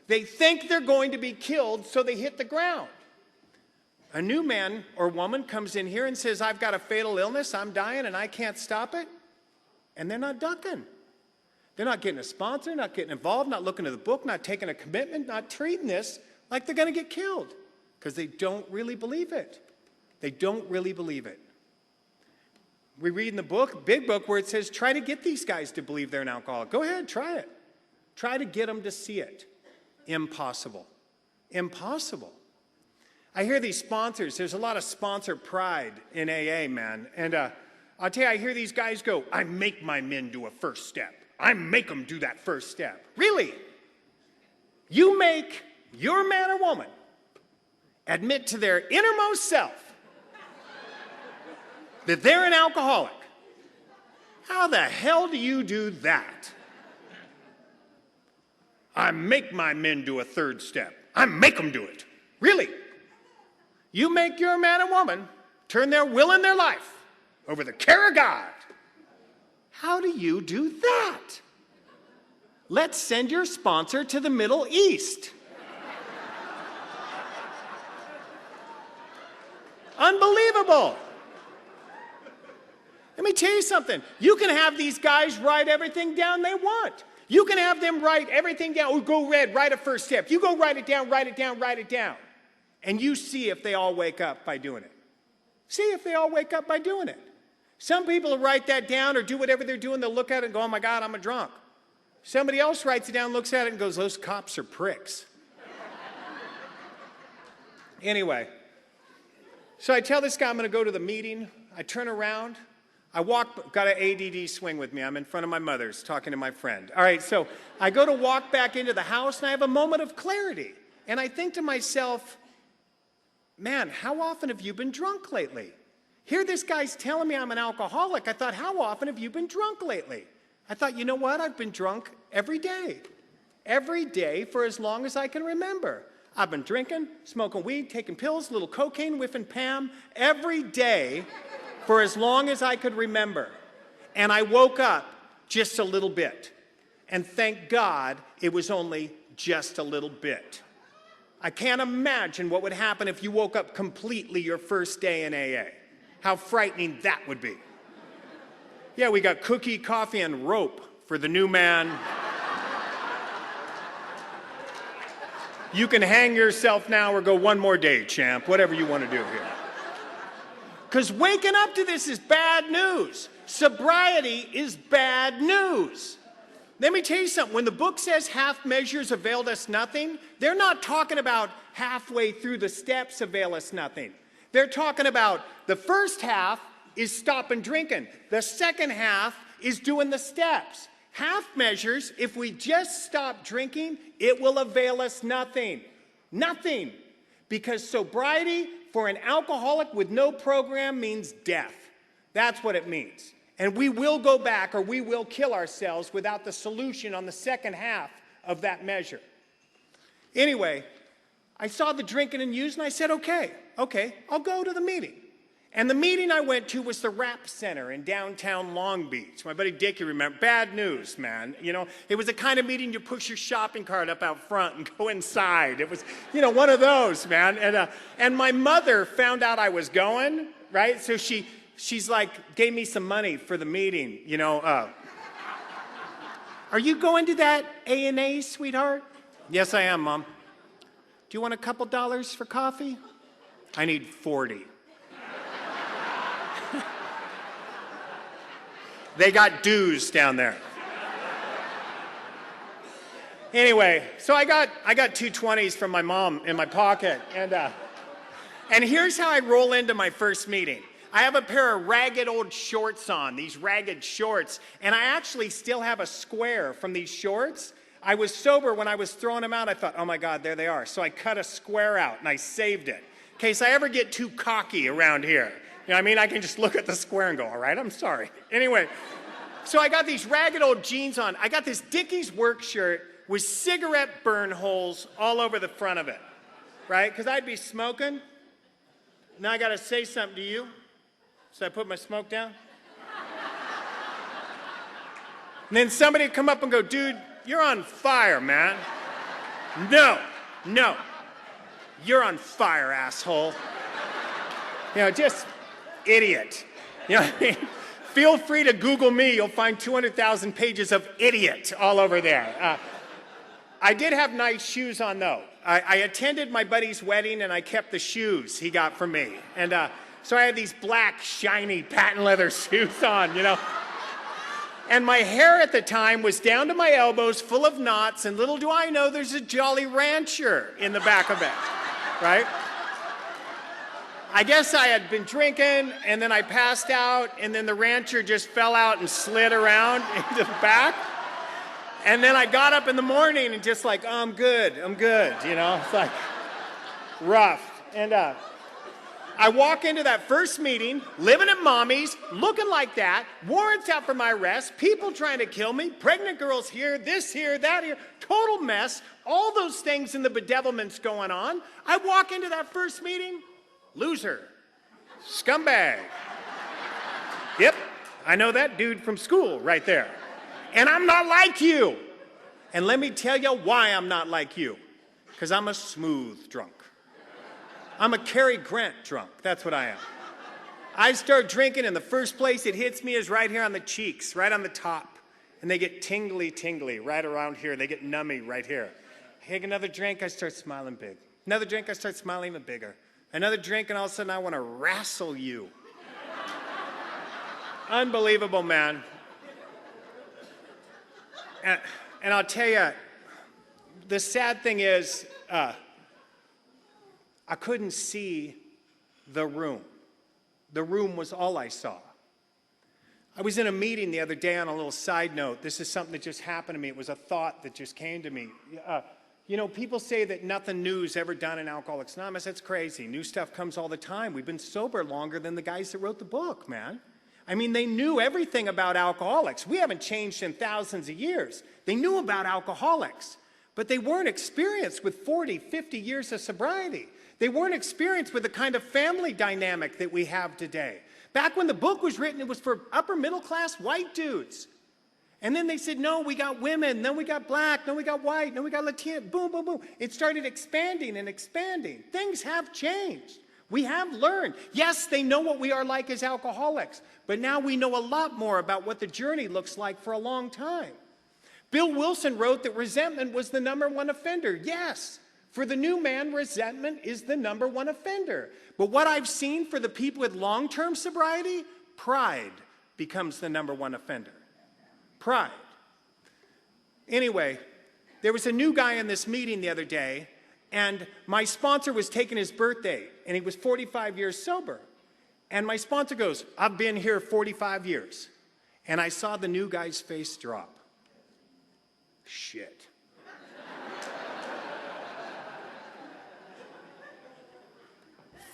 They think they're going to be killed, so they hit the ground. A new man or woman comes in here and says, I've got a fatal illness, I'm dying, and I can't stop it. And they're not ducking. They're not getting a sponsor, not getting involved, not looking at the book, not taking a commitment, not treating this like they're going to get killed because they don't really believe it. They don't really believe it. We read in the book, big book, where it says, try to get these guys to believe they're an alcoholic. Go ahead, try it. Try to get them to see it. Impossible. Impossible. I hear these sponsors. There's a lot of sponsor pride in AA, man. And I'll tell you, I hear these guys go, I make my men do a first step. I make them do that first step. Really? You make your man or woman admit to their innermost self that they're an alcoholic. How the hell do you do that? I make my men do a third step. I make them do it. Really? You make your man or woman turn their will and their life over the care of God. How do you do that? Let's send your sponsor to the Middle East. Unbelievable. Let me tell you something. You can have these guys write everything down they want. You can have them write everything down. Oh, go red, write a first step. You go write it down, write it down, write it down. And you see if they all wake up by doing it. See if they all wake up by doing it. Some people will write that down or do whatever they're doing. They'll look at it and go, oh my God, I'm a drunk. Somebody else writes it down, looks at it and goes, those cops are pricks. Anyway, so I tell this guy I'm going to go to the meeting. I turn around. I walk, got an ADD swing with me. I'm in front of my mother's talking to my friend. All right, so I go to walk back into the house and I have a moment of clarity. And I think to myself, man, how often have you been drunk lately? Here this guy's telling me I'm an alcoholic. I thought, how often have you been drunk lately? I thought, you know what? I've been drunk every day. Every day for as long as I can remember. I've been drinking, smoking weed, taking pills, little cocaine, whiffing Pam, every day for as long as I could remember. And I woke up just a little bit. And thank God it was only just a little bit. I can't imagine what would happen if you woke up completely your first day in AA. How frightening that would be. Yeah, we got cookie, coffee, and rope for the new man. You can hang yourself now or go one more day, champ, whatever you want to do here. Because waking up to this is bad news. Sobriety is bad news. Let me tell you something. When the book says half measures availed us nothing, they're not talking about halfway through the steps avail us nothing. They're talking about the first half is stopping drinking. The second half is doing the steps. Half measures, if we just stop drinking, it will avail us nothing. Nothing. Because sobriety for an alcoholic with no program means death. That's what it means. And we will go back or we will kill ourselves without the solution on the second half of that measure. Anyway, I saw the drinking and using and I said, okay, I'll go to the meeting. And the meeting I went to was the Rap Center in downtown Long Beach. My buddy Dickie remembered. Bad news, man. You know, it was the kind of meeting you push your shopping cart up out front and go inside. It was, you know, one of those, man. And my mother found out I was going, right? So she's like, gave me some money for the meeting, you know. Are you going to that A&A, sweetheart? Yes, I am, Mom. Do you want a couple dollars for coffee? I need 40. They got dues down there. Anyway, so I got two 20s from my mom in my pocket. And here's how I roll into my first meeting. I have a pair of ragged old shorts on, these ragged shorts, and I actually still have a square from these shorts. I was sober when I was throwing them out. I thought, oh my God, there they are. So I cut a square out and I saved it. In case I ever get too cocky around here. You know what I mean? I can just look at the square and go, all right, I'm sorry. Anyway, so I got these ragged old jeans on. I got this Dickies work shirt with cigarette burn holes all over the front of it, right? Because I'd be smoking. Now I got to say something to you. So I put my smoke down. And then somebody would come up and go, dude, you're on fire, man. No, you're on fire, asshole. You know, just idiot. You know what I mean? Feel free to Google me. You'll find 200,000 pages of idiot all over there. I did have nice shoes on, though. I attended my buddy's wedding, and I kept the shoes he got from me. And so I had these black, shiny, patent leather shoes on, you know. And my hair at the time was down to my elbows, full of knots, and little do I know there's a Jolly Rancher in the back of it, right? I guess I had been drinking, and then I passed out, and then the Rancher just fell out and slid around into the back. And then I got up in the morning and just like, oh, I'm good, you know? It's like rough. And I walk into that first meeting, living at mommy's, looking like that, warrants out for my arrest, people trying to kill me, pregnant girls here, this here, that here, total mess, all those things in the bedevilment's going on. I walk into that first meeting, loser, scumbag. Yep, I know that dude from school right there. And I'm not like you. And let me tell you why I'm not like you. Because I'm a smooth drunk. I'm a Cary Grant drunk. That's what I am. I start drinking, and the first place it hits me is right here on the cheeks, right on the top. And they get tingly right around here. They get nummy right here. Take another drink, I start smiling big. Another drink, I start smiling even bigger. Another drink, and all of a sudden I want to wrestle you. Unbelievable, man. And I'll tell you, the sad thing is, I couldn't see the room. The room was all I saw. I was in a meeting the other day on a little side note. This is something that just happened to me. It was a thought that just came to me. You know, people say that nothing new is ever done in Alcoholics Anonymous. That's crazy. New stuff comes all the time. We've been sober longer than the guys that wrote the book, man. I mean, they knew everything about alcoholics. We haven't changed in thousands of years. They knew about alcoholics, but they weren't experienced with 40, 50 years of sobriety. They weren't experienced with the kind of family dynamic that we have today. Back when the book was written, it was for upper middle class white dudes. And then they said, no, we got women, then we got black, then we got white, then we got Latino, boom, boom, boom. It started expanding and expanding. Things have changed. We have learned. Yes, they know what we are like as alcoholics, but now we know a lot more about what the journey looks like for a long time. Bill Wilson wrote that resentment was the #1 offender. Yes, for the new man, resentment is the #1 offender. But what I've seen for the people with long-term sobriety, pride becomes the #1 offender. Pride. Anyway, there was a new guy in this meeting the other day, and my sponsor was taking his birthday, and he was 45 years sober. And my sponsor goes, I've been here 45 years. And I saw the new guy's face drop. Shit.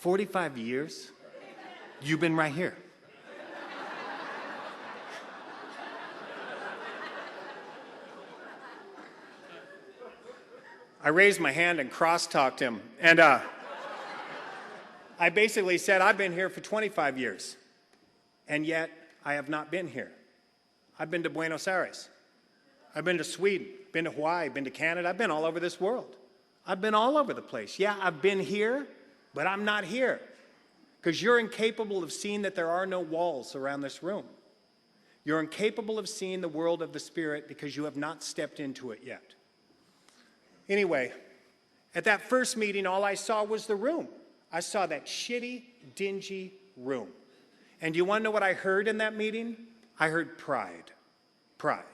45 years? You've been right here. I raised my hand and cross-talked him, and I basically said, I've been here for 25 years, and yet I have not been here. I've been to Buenos Aires. I've been to Sweden, been to Hawaii, been to Canada. I've been all over this world. I've been all over the place. Yeah, I've been here, but I'm not here, because you're incapable of seeing that there are no walls around this room. You're incapable of seeing the world of the Spirit because you have not stepped into it yet. Anyway, at that first meeting, all I saw was the room. I saw that shitty, dingy room. And do you want to know what I heard in that meeting? I heard pride. Pride.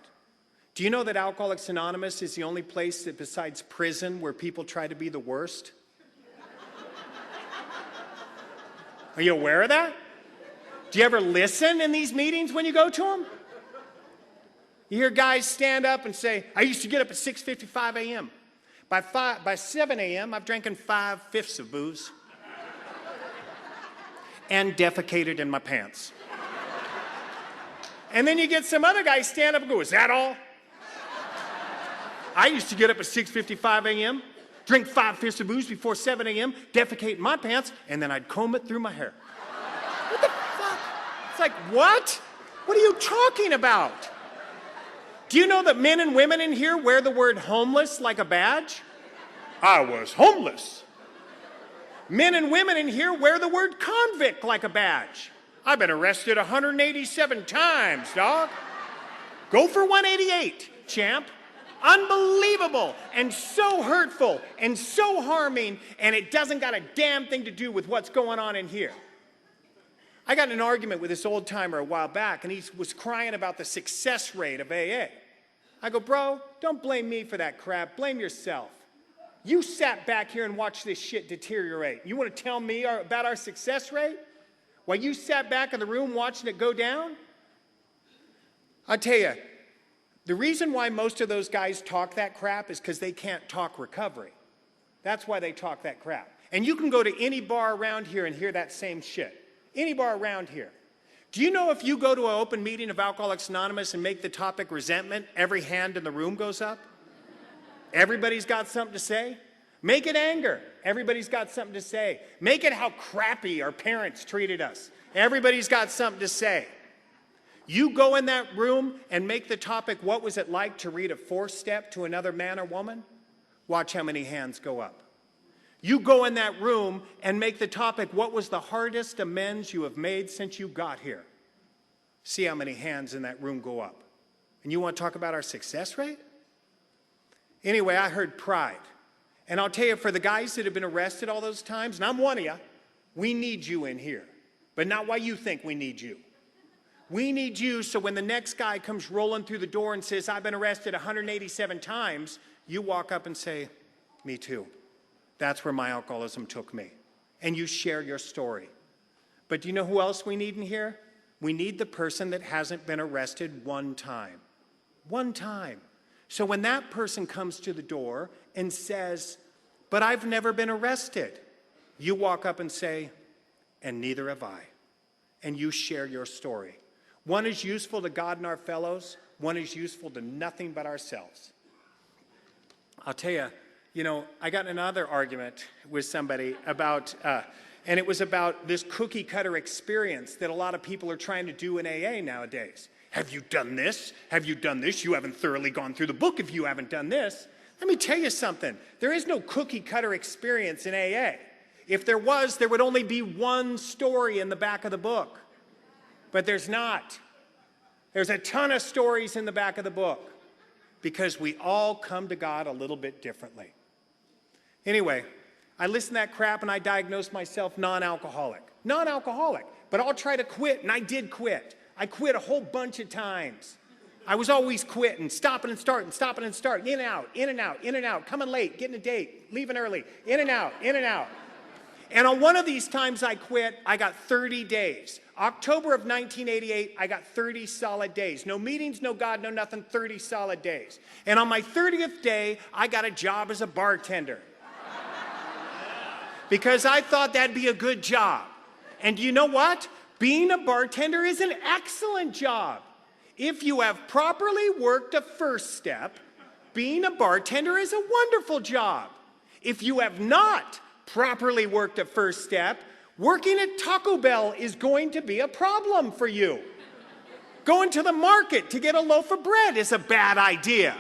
Do you know that Alcoholics Anonymous is the only place that besides prison where people try to be the worst? Are you aware of that? Do you ever listen in these meetings when you go to them? You hear guys stand up and say, I used to get up at 6:55 a.m. By 7 a.m., I've drinking 5/5 of booze and defecated in my pants. And then you get some other guy stand up and go, is that all? I used to get up at 6:55 a.m., drink 5/5 of booze before 7 a.m., defecate in my pants, and then I'd comb it through my hair. What the fuck? It's like, what? What are you talking about? Do you know that men and women in here wear the word homeless like a badge? I was homeless. Men and women in here wear the word convict like a badge. I've been arrested 187 times, dog. Go for 188, champ. Unbelievable and so hurtful and so harming, and it doesn't got a damn thing to do with what's going on in here. I got in an argument with this old timer a while back, and he was crying about the success rate of AA. I go, bro, don't blame me for that crap. Blame yourself. You sat back here and watched this shit deteriorate. You want to tell me about our success rate? While you sat back in the room watching it go down? I'll tell you, the reason why most of those guys talk that crap is because they can't talk recovery. That's why they talk that crap. And you can go to any bar around here and hear that same shit. Any bar around here. Do you know if you go to an open meeting of Alcoholics Anonymous and make the topic resentment, every hand in the room goes up? Everybody's got something to say? Make it anger. Everybody's got something to say. Make it how crappy our parents treated us. Everybody's got something to say. You go in that room and make the topic, what was it like to read a 4-step to another man or woman? Watch how many hands go up. You go in that room and make the topic, what was the hardest amends you have made since you got here? See how many hands in that room go up. And you want to talk about our success rate? Anyway, I heard pride. And I'll tell you, for the guys that have been arrested all those times, and I'm one of you, we need you in here. But not why you think we need you. We need you so when the next guy comes rolling through the door and says, I've been arrested 187 times, you walk up and say, me too. That's where my alcoholism took me. And you share your story. But do you know who else we need in here? We need the person that hasn't been arrested one time. One time. So when that person comes to the door and says, but I've never been arrested, you walk up and say, and neither have I. And you share your story. One is useful to God and our fellows. One is useful to nothing but ourselves. I'll tell you, I got in another argument with somebody about, and it was about this cookie cutter experience that a lot of people are trying to do in AA nowadays. Have you done this? Have you done this? You haven't thoroughly gone through the book if you haven't done this. Let me tell you something. There is no cookie cutter experience in AA. If there was, there would only be one story in the back of the book. But there's not. There's a ton of stories in the back of the book because we all come to God a little bit differently. Anyway, I listened to that crap and I diagnosed myself non-alcoholic. Non-alcoholic. But I'll try to quit, and I did quit. I quit a whole bunch of times. I was always quitting, stopping and starting, in and out, in and out, in and out, coming late, getting a date, leaving early, in and out, in and out. And on one of these times I quit, I got 30 days. October of 1988, I got 30 solid days. No meetings, no God, no nothing, 30 solid days. And on my 30th day, I got a job as a bartender. Because I thought that'd be a good job. And you know what? Being a bartender is an excellent job. If you have properly worked a first step, being a bartender is a wonderful job. If you have not properly worked a first step, working at Taco Bell is going to be a problem for you. Going to the market to get a loaf of bread is a bad idea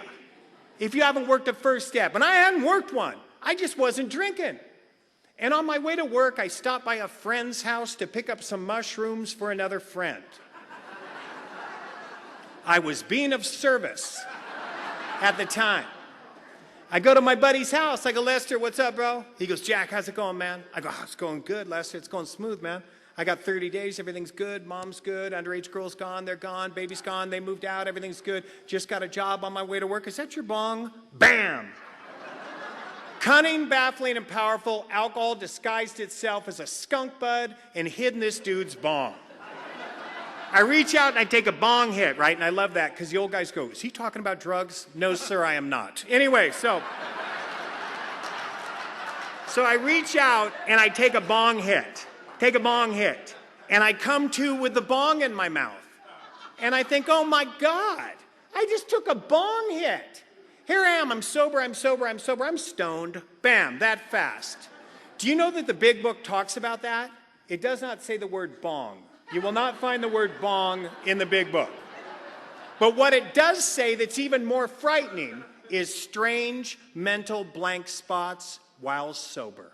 if you haven't worked a first step. And I hadn't worked one. I just wasn't drinking. And on my way to work, I stopped by a friend's house to pick up some mushrooms for another friend. I was being of service at the time. I go to my buddy's house. I go, Lester, what's up, bro? He goes, Jack, how's it going, man? I go, oh, it's going good, Lester. It's going smooth, man. I got 30 days. Everything's good. Mom's good. Underage girl's gone. They're gone. Baby's gone. They moved out. Everything's good. Just got a job on my way to work. Is that your bong? Bam! Cunning, baffling, and powerful, alcohol disguised itself as a skunk bud and hid in this dude's bong. I reach out and I take a bong hit, right? And I love that because the old guys go, is he talking about drugs? No, sir, I am not. Anyway, so I reach out and I take a bong hit. And I come to with the bong in my mouth. And I think, oh my God, I just took a bong hit. Here I am, I'm sober, I'm stoned. Bam, that fast. Do you know that the big book talks about that? It does not say the word bong. You will not find the word bong in the big book. But what it does say that's even more frightening is strange mental blank spots while sober.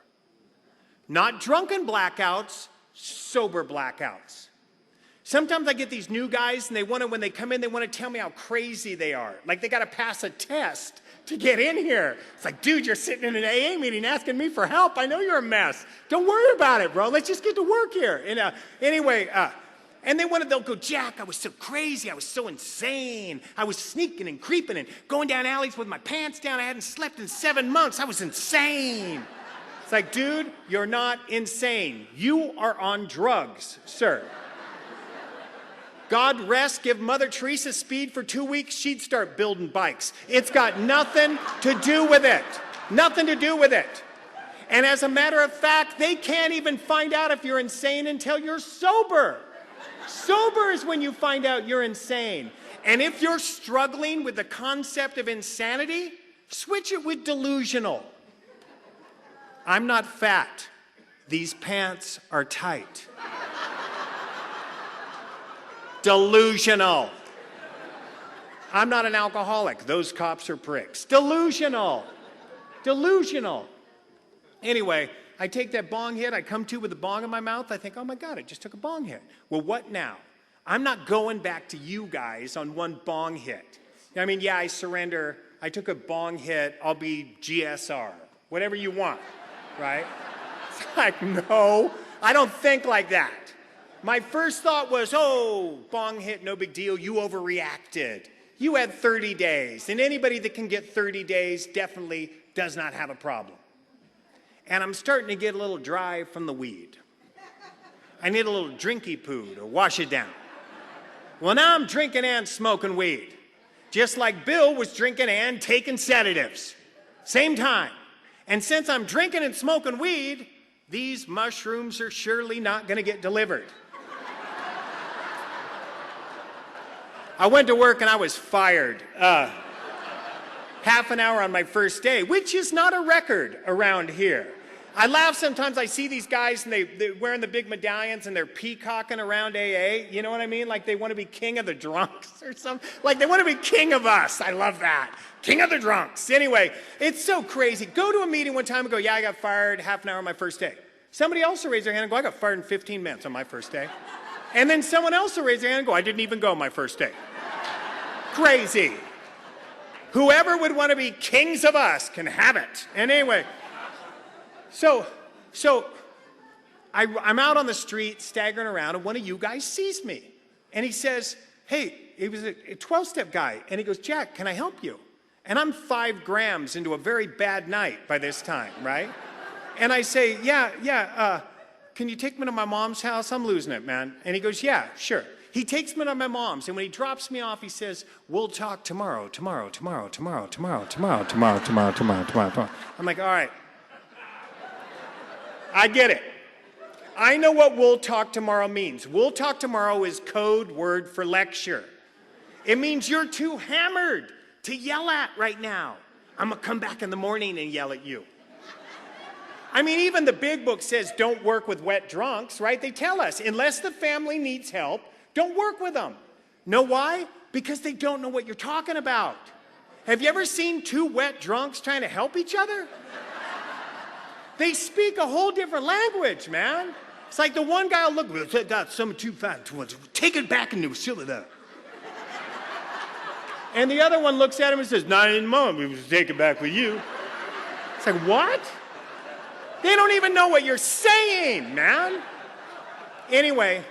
Not drunken blackouts, sober blackouts. Sometimes I get these new guys and when they come in, they want to tell me how crazy they are. Like they got to pass a test to get in here. It's like, dude, you're sitting in an AA meeting asking me for help. I know you're a mess. Don't worry about it, bro. Let's just get to work here. And they'll go, Jack, I was so crazy. I was so insane. I was sneaking and creeping and going down alleys with my pants down. I hadn't slept in 7 months. I was insane. It's like, dude, you're not insane. You are on drugs, sir. God rest, give Mother Teresa speed for 2 weeks, she'd start building bikes. It's got nothing to do with it. Nothing to do with it. And as a matter of fact, they can't even find out if you're insane until you're sober. Sober is when you find out you're insane. And if you're struggling with the concept of insanity, switch it with delusional. I'm not fat. These pants are tight. Delusional. I'm not an alcoholic. Those cops are pricks. Delusional. Anyway, I take that bong hit. I come to with the bong in my mouth. I think, oh my God, I just took a bong hit. Well, what now? I'm not going back to you guys on one bong hit. I mean, yeah, I surrender. I took a bong hit. I'll be GSR. Whatever you want, right? It's like, no, I don't think like that. My first thought was, oh, bong hit, no big deal. You overreacted. You had 30 days. And anybody that can get 30 days definitely does not have a problem. And I'm starting to get a little dry from the weed. I need a little drinky poo to wash it down. Well, now I'm drinking and smoking weed. Just like Bill was drinking and taking sedatives. Same time. And since I'm drinking and smoking weed, these mushrooms are surely not going to get delivered. I went to work and I was fired. Half an hour on my first day, which is not a record around here. I laugh sometimes. I see these guys and they're wearing the big medallions and they're peacocking around AA. You know what I mean? Like they want to be king of the drunks or something. Like they want to be king of us. I love that. King of the drunks. Anyway, it's so crazy. Go to a meeting one time and go, yeah, I got fired half an hour on my first day. Somebody else will raise their hand and go, I got fired in 15 minutes on my first day. And then someone else will raise their hand and go, I didn't even go on my first day. Crazy. Whoever would want to be kings of us can have it. And anyway, so I'm out on the street staggering around, and one of you guys sees me. And he says, hey, he was a 12-step guy. And he goes, Jack, can I help you? And I'm 5 grams into a very bad night by this time, right? And I say, yeah, can you take me to my mom's house? I'm losing it, man. And he goes, yeah, sure. He takes me to my mom's, and when he drops me off, he says, we'll talk tomorrow. I'm like, all right. I get it. I know what we'll talk tomorrow means. We'll talk tomorrow is code word for lecture. It means you're too hammered to yell at right now. I'm going to come back in the morning and yell at you. I mean, even the big book says don't work with wet drunks, right? They tell us, unless the family needs help, don't work with them. Know why? Because they don't know what you're talking about. Have you ever seen 2 wet drunks trying to help each other? They speak a whole different language, man. It's like the one guy will look, that's some too fat, take it back into Silida. And the other one looks at him and says, not anymore, we will take it back with you. It's like, what? They don't even know what you're saying, man. Anyway,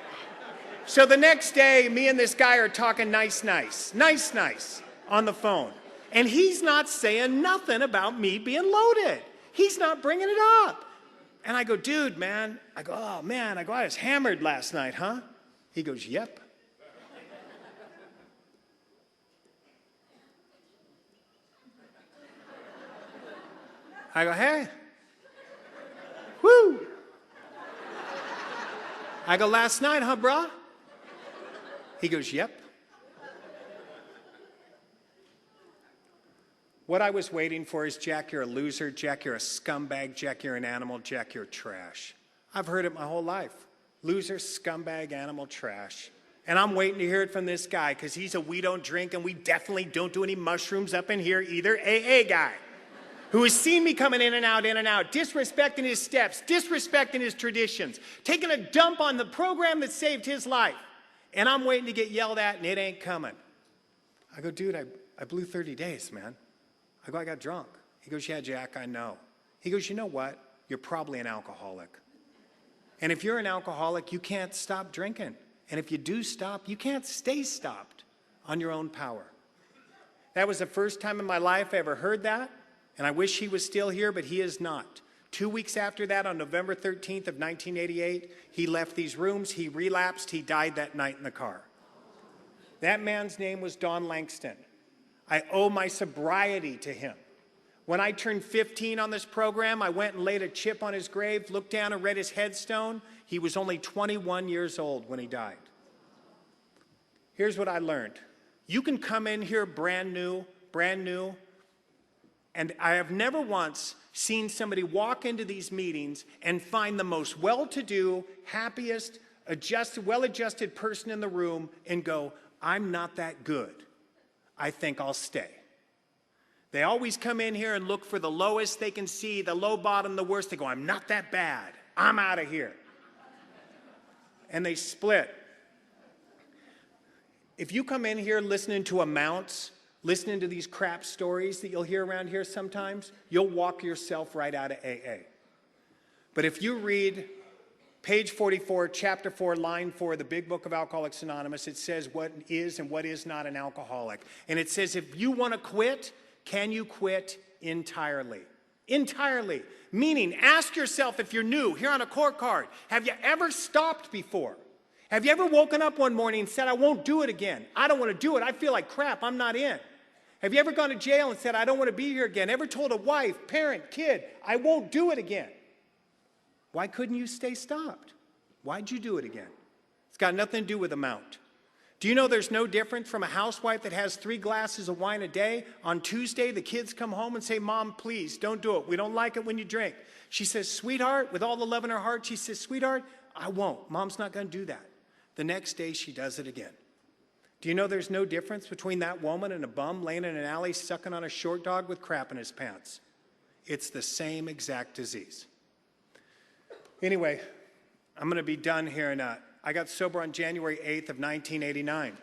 so the next day, me and this guy are talking nice on the phone. And he's not saying nothing about me being loaded. He's not bringing it up. And I go, dude, man. I go, oh, man. I go, I was hammered last night, huh? He goes, yep. I go, hey. Woo. I go, last night, huh, brah? He goes, yep. What I was waiting for is, Jack, you're a loser. Jack, you're a scumbag. Jack, you're an animal. Jack, you're trash. I've heard it my whole life. Loser, scumbag, animal, trash. And I'm waiting to hear it from this guy because he's a we don't drink and we definitely don't do any mushrooms up in here either AA guy who has seen me coming in and out, disrespecting his steps, disrespecting his traditions, taking a dump on the program that saved his life. And I'm waiting to get yelled at and it ain't coming. I go, dude, I blew 30 days, man. I go, I got drunk. He goes, yeah, Jack, I know. He goes, you know what? You're probably an alcoholic. And if you're an alcoholic, you can't stop drinking. And if you do stop, you can't stay stopped on your own power. That was the first time in my life I ever heard that. And I wish he was still here, but he is not. 2 weeks after that, on November 13th of 1988, he left these rooms, he relapsed, he died that night in the car. That man's name was Don Langston. I owe my sobriety to him. When I turned 15 on this program, I went and laid a chip on his grave, looked down and read his headstone. He was only 21 years old when he died. Here's what I learned. You can come in here brand new, and I have never once seen somebody walk into these meetings and find the most well-to-do, happiest, well-adjusted person in the room and go, I'm not that good. I think I'll stay. They always come in here and look for the lowest they can see, the low bottom, the worst. They go, I'm not that bad. I'm out of here. And they split. If you come in here listening to amounts, listening to these crap stories that you'll hear around here sometimes, you'll walk yourself right out of AA. But if you read page 44, chapter 4, line 4, the big book of Alcoholics Anonymous, it says what is and what is not an alcoholic. And it says if you want to quit, can you quit entirely? Entirely. Meaning, ask yourself if you're new, here on a court card, have you ever stopped before? Have you ever woken up one morning and said, I won't do it again? I don't want to do it. I feel like crap. I'm not in. Have you ever gone to jail and said, I don't want to be here again? Ever told a wife, parent, kid, I won't do it again? Why couldn't you stay stopped? Why'd you do it again? It's got nothing to do with amount. Do you know there's no difference from a housewife that has 3 glasses of wine a day? On Tuesday, the kids come home and say, Mom, please, don't do it. We don't like it when you drink. She says, sweetheart, with all the love in her heart, she says, sweetheart, I won't. Mom's not going to do that. The next day, she does it again. Do you know there's no difference between that woman and a bum laying in an alley sucking on a short dog with crap in his pants? It's the same exact disease. Anyway, I'm going to be done here. And I got sober on January 8th of 1989.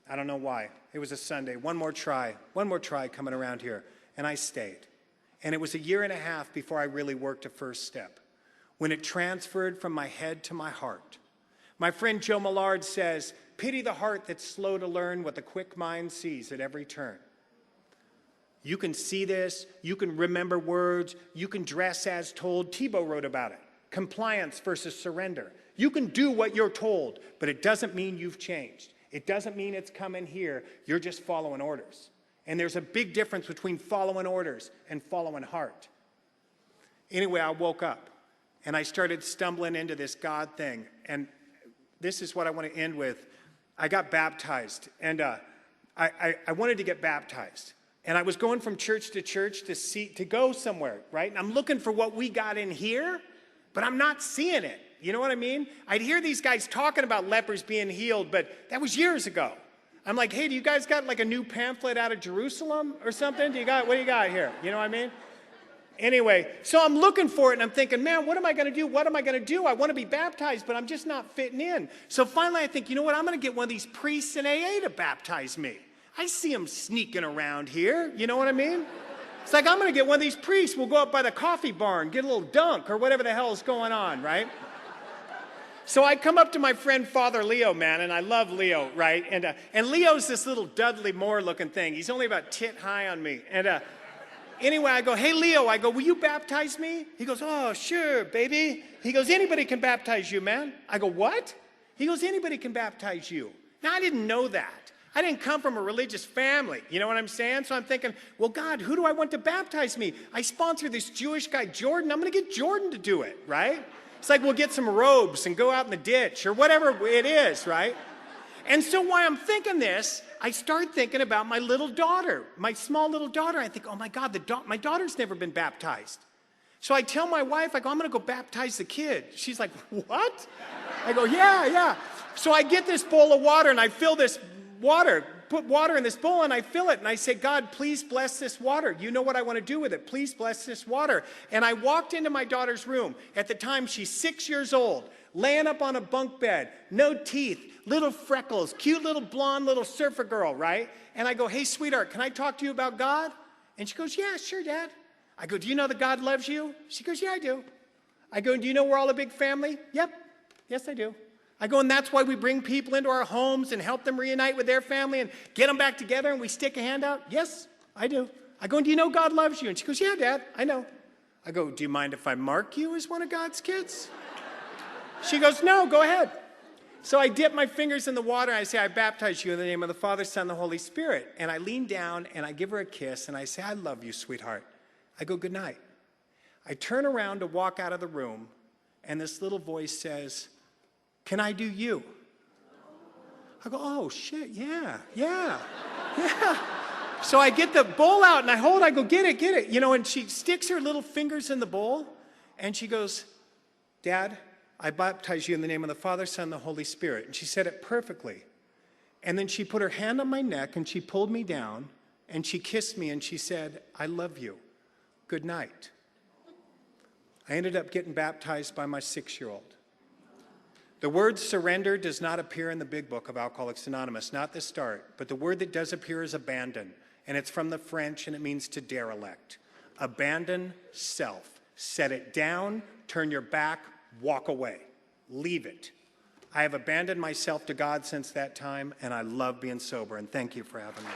I don't know why. It was a Sunday. One more try coming around here. And I stayed. And it was a year and a half before I really worked a first step, when it transferred from my head to my heart. My friend Joe Millard says, pity the heart that's slow to learn what the quick mind sees at every turn. You can see this, you can remember words, you can dress as told. Tebow wrote about it. Compliance versus surrender. You can do what you're told, but it doesn't mean you've changed. It doesn't mean it's coming here. You're just following orders. And there's a big difference between following orders and following heart. Anyway, I woke up and I started stumbling into this God thing. And this is what I want to end with. I got baptized, and I wanted to get baptized. And I was going from church to go somewhere, right? And I'm looking for what we got in here, but I'm not seeing it. You know what I mean? I'd hear these guys talking about lepers being healed, but that was years ago. I'm like, hey, do you guys got like a new pamphlet out of Jerusalem or something? What do you got here? You know what I mean? Anyway, so I'm looking for it, and I'm thinking, man, what am I going to do? What am I going to do? I want to be baptized, but I'm just not fitting in. So finally I think, you know what? I'm going to get one of these priests in AA to baptize me. I see them sneaking around here. You know what I mean? It's like, I'm going to get one of these priests. We'll go up by the coffee barn, get a little dunk or whatever the hell is going on, right? So I come up to my friend Father Leo, man, and I love Leo, right? And Leo's this little Dudley Moore looking thing. He's only about tit high on me. And anyway, I go, hey, Leo, will you baptize me? He goes, oh, sure, baby. He goes, anybody can baptize you, man. I go, what? He goes, anybody can baptize you. Now, I didn't know that. I didn't come from a religious family. You know what I'm saying? So I'm thinking, well, God, who do I want to baptize me? I sponsor this Jewish guy, Jordan. I'm going to get Jordan to do it, right? It's like we'll get some robes and go out in the ditch or whatever it is, right? And so while I'm thinking this, I start thinking about my little daughter, my small little daughter. I think, oh my God, my daughter's never been baptized. So I tell my wife, I go, I'm going to go baptize the kid. She's like, what? I go, yeah. So I get this bowl of water and I fill this water, put water in this bowl and I fill it. And I say, God, please bless this water. You know what I want to do with it. Please bless this water. And I walked into my daughter's room. At the time, she's 6 years old, laying up on a bunk bed, no teeth, little freckles, cute little blonde little surfer girl, right? And I go, hey, sweetheart, can I talk to you about God? And she goes, yeah, sure, Dad. I go, do you know that God loves you? She goes, yeah, I do. I go, do you know we're all a big family? Yep. Yes, I do. I go, and that's why we bring people into our homes and help them reunite with their family and get them back together and we stick a hand out? Yes, I do. I go, and do you know God loves you? And she goes, yeah, Dad, I know. I go, do you mind if I mark you as one of God's kids? She goes, no, go ahead. So I dip my fingers in the water and I say, I baptize you in the name of the Father, Son, and the Holy Spirit. And I lean down and I give her a kiss and I say, I love you, sweetheart. I go, good night. I turn around to walk out of the room and this little voice says, can I do you? I go, oh, shit, yeah. So I get the bowl out and I go, get it. You know, and she sticks her little fingers in the bowl and she goes, Dad, I baptize you in the name of the Father, Son, and the Holy Spirit. And she said it perfectly. And then she put her hand on my neck and she pulled me down and she kissed me and she said, I love you. Good night. I ended up getting baptized by my 6-year-old. The word surrender does not appear in the big book of Alcoholics Anonymous, not the start, but the word that does appear is abandon, and it's from the French, and it means to derelict. Abandon self. Set it down, turn your back, walk away. Leave it. I have abandoned myself to God since that time, and I love being sober, and thank you for having me.